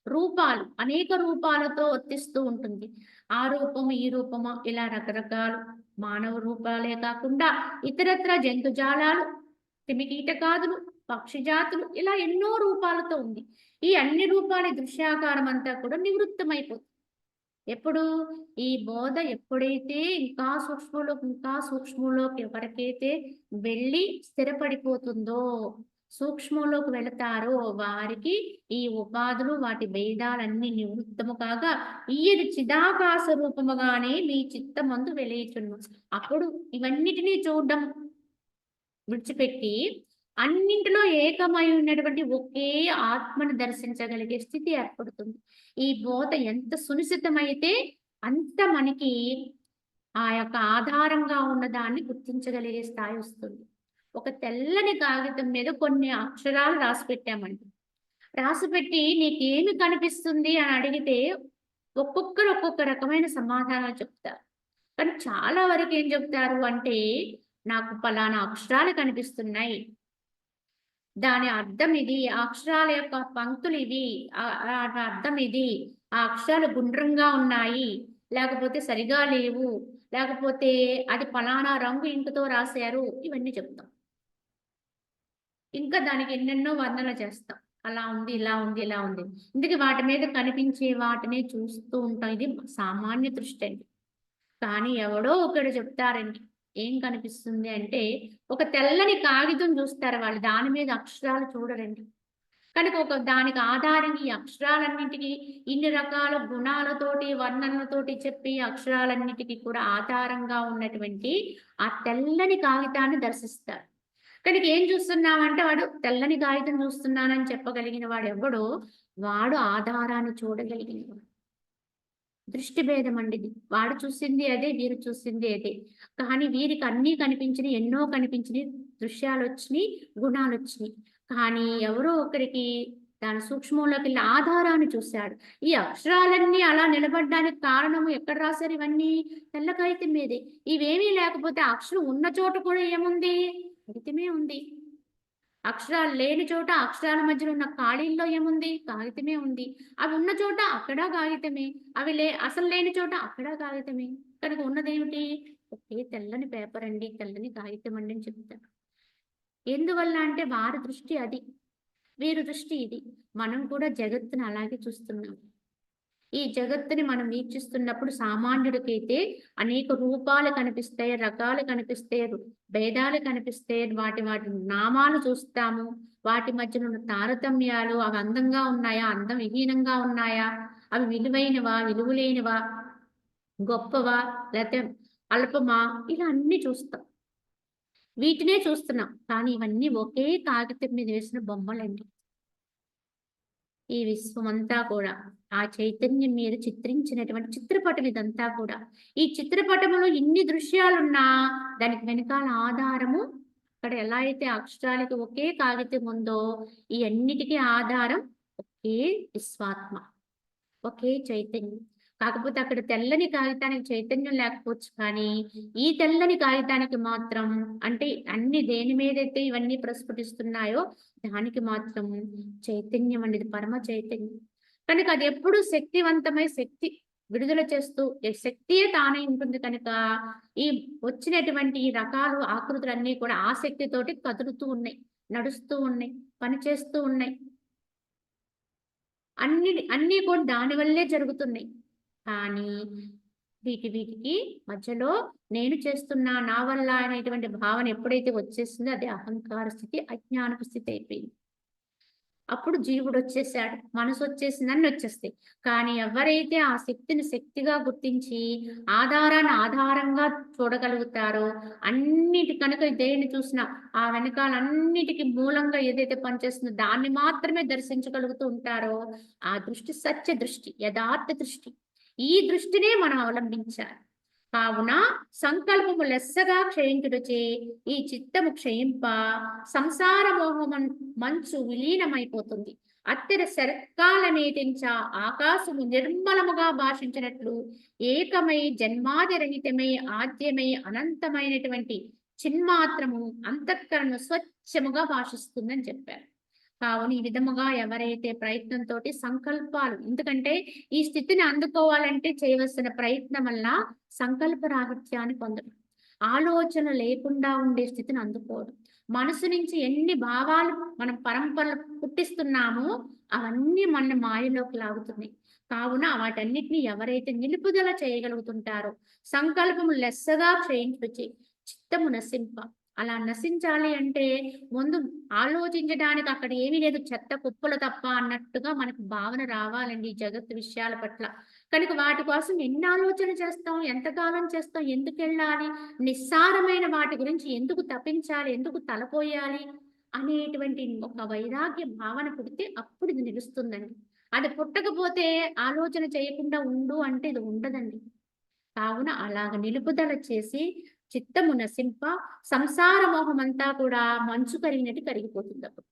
రూపాలు అనేక రూపాలతో వర్తిస్తూ ఉంటుంది. ఆ రూపము, ఈ రూపము ఇలా రకరకాలు మానవ రూపాలే కాకుండా ఇతరత్ర జంతుజాలాలు, క్రిమికీటకాదులు, పక్షి జాతులు ఇలా ఎన్నో రూపాలతో ఉంది. ఈ అన్ని రూపాల దృశ్యాకారం అంతా కూడా నివృత్తమైపోతుంది. ఎప్పుడు ఈ బోధ ఎప్పుడైతే ఇంకా సూక్ష్మంలోకి ఎవరికైతే వెళ్ళి స్థిరపడిపోతుందో, సూక్ష్మంలోకి వెళతారో వారికి ఈ ఉపాధులు వాటి భేదాలన్నీ నివృత్తము కాగా ఈయది చిదాకాశ రూపముగానే మీ చిత్తమందు వెలియుచును. అప్పుడు ఇవన్నిటినీ చూడడం విడిచిపెట్టి అన్నింటిలో ఏకమై ఉన్నటువంటి ఒకే ఆత్మను దర్శించగలిగే స్థితి ఏర్పడుతుంది. ఈ బోధ ఎంత సునిశ్చితమైతే అంత మనకి ఆ యొక్క ఆధారంగా ఉన్న దాన్ని గుర్తించగలిగే స్థాయి వస్తుంది. ఒక తెల్లని కాగితం మీద కొన్ని అక్షరాలు రాసి పెట్టామండి. రాసిపెట్టి నీకేమి కనిపిస్తుంది అని అడిగితే ఒక్కొక్కరు ఒక్కొక్క రకమైన సమాధానాలు చెప్తారు. కానీ చాలా వరకు ఏం చెప్తారు అంటే, నాకు పలానా అక్షరాలు కనిపిస్తున్నాయి. దాని అర్థం ఇది. ఆ అక్షరాల యొక్క పంక్తులు ఇవి. అర్థం ఇది. ఆ అక్షరాలు గుండ్రంగా ఉన్నాయి. లేకపోతే సరిగా లేవు. లేకపోతే అది పలానా రంగు ఇంకుతో రాశారు. ఇవన్నీ చెప్తాం. ఇంకా దానికి ఎన్నెన్నో వర్ణనలు చేస్తాం. అలా ఉంది, ఇలా ఉంది, ఇలా ఉంది. ఇందుకే వాటి మీద కనిపించే వాటినే చూస్తూ ఉంటాం. ఇది సామాన్య దృష్టి అండి. కానీ ఎవడో ఒకడు చెప్తారండి. ఏం కనిపిస్తుంది అంటే, ఒక తెల్లని కాగితం చూస్తారు వాళ్ళు. దాని మీద అక్షరాలు చూడరండి. కనుక దానికి ఆధారంగా ఈ అక్షరాలన్నిటికీ ఇన్ని రకాల గుణాలతోటి, వర్ణనలతోటి చెప్పి అక్షరాలన్నిటికీ కూడా ఆధారంగా ఉన్నటువంటి ఆ తెల్లని కాగితాన్ని దర్శిస్తారు. కనుక ఏం చూస్తున్నామంటే వాడు తెల్లని కాగితం చూస్తున్నానని చెప్పగలిగిన వాడు ఎవడో వాడు ఆధారాన్ని చూడగలిగిన వాడు. దృష్టి భేదం అండి ఇది. వాడు చూసింది అదే, వీరు చూసింది అదే. కానీ వీరికి అన్నీ కనిపించినయి, ఎన్నో కనిపించినయి, దృశ్యాలొచ్చినియి, గుణాలొచ్చినియి. కానీ ఎవరో ఒకరికి దాని సూక్ష్మంలోకెళ్ళి ఆధారాన్ని చూశాడు. ఈ అక్షరాలన్నీ అలా నిలబడ్డానికి కారణము ఎక్కడ రాశారు ఇవన్నీ? తెల్ల కాగితం మీదే. ఇవేమీ లేకపోతే అక్షరం ఉన్న చోట కూడా ఏముంది? కాగితమే ఉంది. అక్షరాలు లేని చోట అక్షరాల మధ్యలో ఉన్న ఖాళీల్లో ఏముంది? కాగితమే ఉంది. అవి ఉన్న చోట అక్కడ కాగితమే. అవి అసలు లేని చోట అక్కడ కాగితమే. కనుక ఉన్నదేమిటి? ఒకే తెల్లని పేపర్ అండి, తెల్లని కాగితం అండి అని చెప్తారు. ఎందువల్ల అంటే వారి దృష్టి అది, వీరి దృష్టి ఇది. మనం కూడా జగత్తుని అలాగే చూస్తున్నాం. ఈ జగత్తుని మనం వీక్షిస్తున్నప్పుడు సామాన్యుడికైతే అనేక రూపాలు కనిపిస్తాయి, రకాలు కనిపిస్తాయి, భేదాలు కనిపిస్తాయి, వాటి నామాలు చూస్తాము. వాటి మధ్యన ఉన్న తారతమ్యాలు, అవి అందంగా ఉన్నాయా, అందం విహీనంగా ఉన్నాయా, అవి విలువైనవా, విలువలేనివా, గొప్పవా, లేకపోతే అల్పమా, ఇలా అన్ని చూస్తాం. వీటినే చూస్తున్నాం. కానీ ఇవన్నీ ఒకే కాగితం మీద వేసిన బొమ్మలండి. ఈ విశ్వమంతా కూడా ఆ చైతన్యం మీద చిత్రించినటువంటి చిత్రపటం ఇదంతా కూడా. ఈ చిత్రపటంలో ఇన్ని దృశ్యాలున్నా దానికి వెనకాల ఆధారము అక్కడ ఎలా అయితే అక్షరాలకి ఒకే కాగితం ఉందో ఈ అన్నిటికీ ఆధారం ఒకే విశ్వాత్మ, ఒకే చైతన్యం. కాకపోతే అక్కడ తెల్లని కాగితానికి చైతన్యం లేకపోవచ్చు, కానీ ఈ తెల్లని కాగితానికి మాత్రం, అంటే అన్ని దేని మీదైతే ఇవన్నీ ప్రస్ఫుటిస్తున్నాయో దానికి మాత్రం చైతన్యం అనేది పరమ చైతన్యం. కనుక అది ఎప్పుడు శక్తివంతమై శక్తి విడుదల చేస్తూ శక్తియే తానై ఉంటుంది. కనుక ఈ వచ్చినటువంటి ఈ రకాలు ఆకృతులన్నీ కూడా ఆ శక్తితోటి కదులుతూ ఉన్నాయి, నడుస్తూ ఉన్నాయి, పనిచేస్తూ ఉన్నాయి. అన్ని కూడా దాని వల్లే జరుగుతున్నాయి. కానీ వీటికి మధ్యలో నేను చేస్తున్నా, నా వల్ల అనేటువంటి భావన ఎప్పుడైతే వచ్చేసిందో అది అహంకార స్థితి, అజ్ఞానపు స్థితి అయిపోయింది. అప్పుడు జీవుడు వచ్చేసాడు, మనసు వచ్చేసిందని వచ్చేస్తాయి. కానీ ఎవరైతే ఆ శక్తిని శక్తిగా గుర్తించి ఆధారాన్ని ఆధారంగా చూడగలుగుతారో, అన్నిటి కనుక దేన్ని చూసినా ఆ వెనకాలన్నిటికీ మూలంగా ఏదైతే పనిచేస్తుందో దాన్ని మాత్రమే దర్శించగలుగుతూ ఉంటారో ఆ దృష్టి సత్య దృష్టి, యథార్థ దృష్టి. ఈ దృష్టినే మనం అవలంబించాలి. కావున సంకల్పము లెస్సగా క్షయించుటచే ఈ చిత్తము క్షయింప సంసార మోహము మంచు విలీనమైపోతుంది. అత్తెర శరత్కాల నేటించ ఆకాశము నిర్మలముగా భాషించినట్లు ఏకమై జన్మాదిరహితమై ఆద్యమై అనంతమైనటువంటి చిన్మాత్రము అంతఃకరణ స్వచ్ఛముగా భాషిస్తుందని చెప్పారు. కావున ఈ విధముగా ఎవరైతే ప్రయత్నంతో సంకల్పాలు, ఎందుకంటే ఈ స్థితిని అందుకోవాలంటే చేయవలసిన ప్రయత్నం వల్ల సంకల్ప రాహిత్యాన్ని పొందడం, ఆలోచన లేకుండా ఉండే స్థితిని అందుకోవడం, మనసు నుంచి ఎన్ని భావాలు మనం పరంపరలు పుట్టిస్తున్నామో అవన్నీ మన మాయలోకి లాగుతున్నాయి. కావున వాటన్నిటిని ఎవరైతే నిలుపుదల చేయగలుగుతుంటారో, సంకల్పము లెస్సగా క్షయించుచి చిత్తము నశింప. అలా నశించాలి అంటే ముందు ఆలోచించడానికి అక్కడ ఏమీ లేదు, చెత్త కుప్పలు తప్ప అన్నట్టుగా మనకు భావన రావాలండి ఈ జగత్తు విషయాల పట్ల. కనుక వాటి కోసం ఎన్ని ఆలోచన చేస్తాం, ఎంతకాలం చేస్తాం, ఎందుకు వెళ్ళాలి, నిస్సారమైన వాటి గురించి ఎందుకు తప్పించాలి, ఎందుకు తలపోయాలి అనేటువంటి ఒక వైరాగ్య భావన పుడితే అప్పుడు ఇది నిలుస్తుందండి. అది పుట్టకపోతే ఆలోచన చేయకుండా ఉండు అంటే ఇది ఉండదండి. కావున అలాగ నిలుపుదల చేసి చిత్తము నశింప సంసార మోహమంతా కూడా మంచు కరిగినట్టు కరిగిపోతుంది. అప్పుడు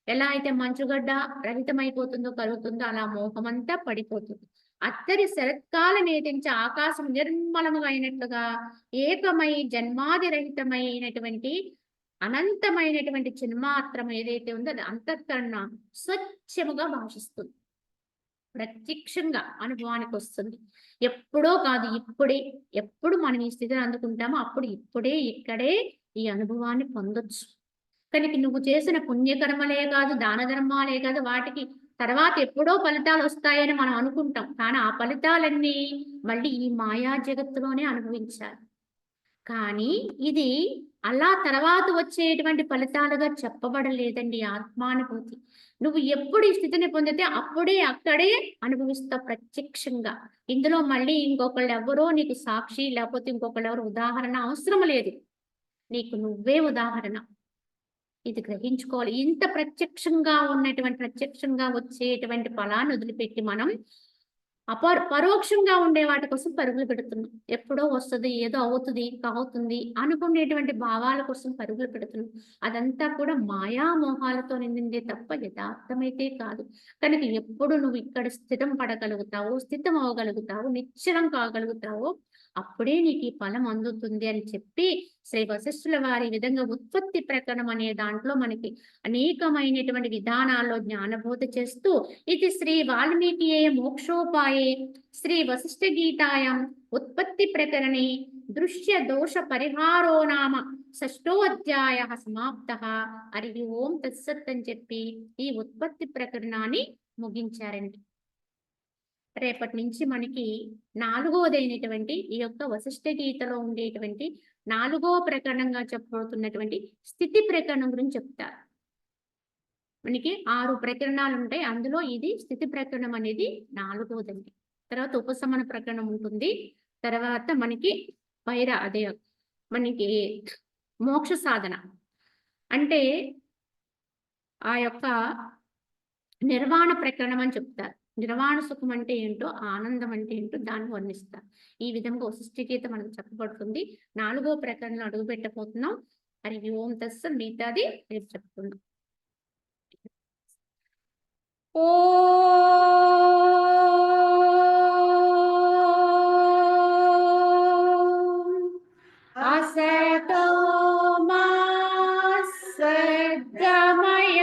ఎలా అయితే మంచుగడ్డ రహితమైపోతుందో కరుగుతుందో అలా మోహమంతా పడిపోతుంది. అత్తరి శరత్కాల నేటించి ఆకాశం నిర్మలముగా అయినట్లుగా ఏకమై జన్మాది రహితమైనటువంటి అనంతమైనటువంటి చిన్మాత్రం ఏదైతే ఉందో అది అంతఃకరణ స్వచ్ఛముగా భాషిస్తుంది, ప్రత్యక్షంగా అనుభవానికి వస్తుంది. ఎప్పుడో కాదు, ఇప్పుడే. ఎప్పుడు మనం ఈ స్థితిని అందుకుంటామో అప్పుడు ఇప్పుడే ఇక్కడే ఈ అనుభవాన్ని పొందొచ్చు. కనుక నువ్వు చేసిన పుణ్యకర్మలే కాదు, దాన ధర్మాలే కాదు, వాటికి తర్వాత ఎప్పుడో ఫలితాలు వస్తాయని మనం అనుకుంటాం. కానీ ఆ ఫలితాలన్నీ మళ్ళీ ఈ మాయా జగత్తులోనే అనుభవించాలి. కానీ ఇది అలా తర్వాత వచ్చేటువంటి ఫలితాలుగా చెప్పబడలేదండి ఆత్మానుభూతి. నువ్వు ఎప్పుడు ఈ స్థితిని పొందితే అప్పుడే అక్కడే అనుభవిస్తావు ప్రత్యక్షంగా. ఇందులో మళ్ళీ ఇంకొకళ్ళు ఎవరో నీకు సాక్షి, లేకపోతే ఇంకొకళ్ళు ఎవరు ఉదాహరణ అవసరం లేదు, నీకు నువ్వే ఉదాహరణ. ఇది గ్రహించుకోవాలి. ఇంత ప్రత్యక్షంగా వచ్చేటువంటి ఫలాన్ని వదిలిపెట్టి మనం పరోక్షంగా ఉండే వాటి కోసం పరుగులు పెడుతున్నాం. ఎప్పుడో వస్తుంది, ఏదో అవుతుంది అనుకునేటువంటి భావాల కోసం పరుగులు పెడుతున్నాం. అదంతా కూడా మాయామోహాలతో నిండిందే తప్ప యథార్థమైతే కాదు. కనుక ఎప్పుడు నువ్వు ఇక్కడ స్థితం పడగలుగుతావు, స్థితం అవ్వగలుగుతావు, నిశ్చలం కాగలుగుతావో అప్పుడే నీకు ఈ ఫలం అందుతుంది అని చెప్పి శ్రీ వశిష్ఠుల వారి విధంగా ఉత్పత్తి ప్రకరణం అనే దాంట్లో మనకి అనేకమైనటువంటి విధానాల్లో జ్ఞానబోధ చేస్తూ ఇది శ్రీ వాల్మీకి మోక్షోపాయే శ్రీ వశిష్ఠ గీతాయాం ఉత్పత్తి ప్రకరణే దృశ్య దోష పరిహారో నామ షష్టోధ్యాయ సమాప్త. హరి ఓం తత్సత్ అని చెప్పి ఈ ఉత్పత్తి ప్రకరణాన్ని ముగించారండి. రేపటి నుంచి మనకి 4వదైనటువంటి ఈ యొక్క వశిష్ఠ గీతలో ఉండేటువంటి 4వ ప్రకరణంగా చెప్పబడుతున్నటువంటి స్థితి ప్రకరణం గురించి చెప్తారు. మనకి 6 ప్రకరణాలు ఉంటాయి, అందులో ఇది స్థితి ప్రకరణం అనేది 4వదండి. తర్వాత ఉపశమన ప్రకరణం ఉంటుంది, తర్వాత మనకి అదే మనకి మోక్ష సాధన అంటే ఆ యొక్క నిర్వాణ ప్రకరణం అని చెప్తారు. నిర్వాణ సుఖం అంటే ఏంటో, ఆనందం అంటే ఏంటో దాన్ని వర్ణిస్తారు. ఈ విధంగా వశిష్ఠ గీత మనకు చెప్పబడుతుంది. 4వ ప్రకరణలో అడుగు పెట్టబోతున్నాం. హరి ఓం తత్సత్. మిగతాది రేపు చెప్పుకుందాం. ఓం అసతో మా సద్గమయ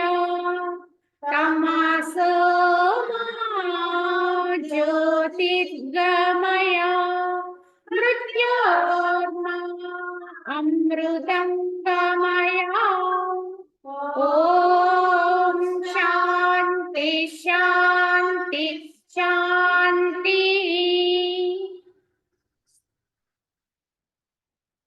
తమసో మా జ్యోతిర్గమయ మృత్యోర్మా అమృతం గమయ ఓం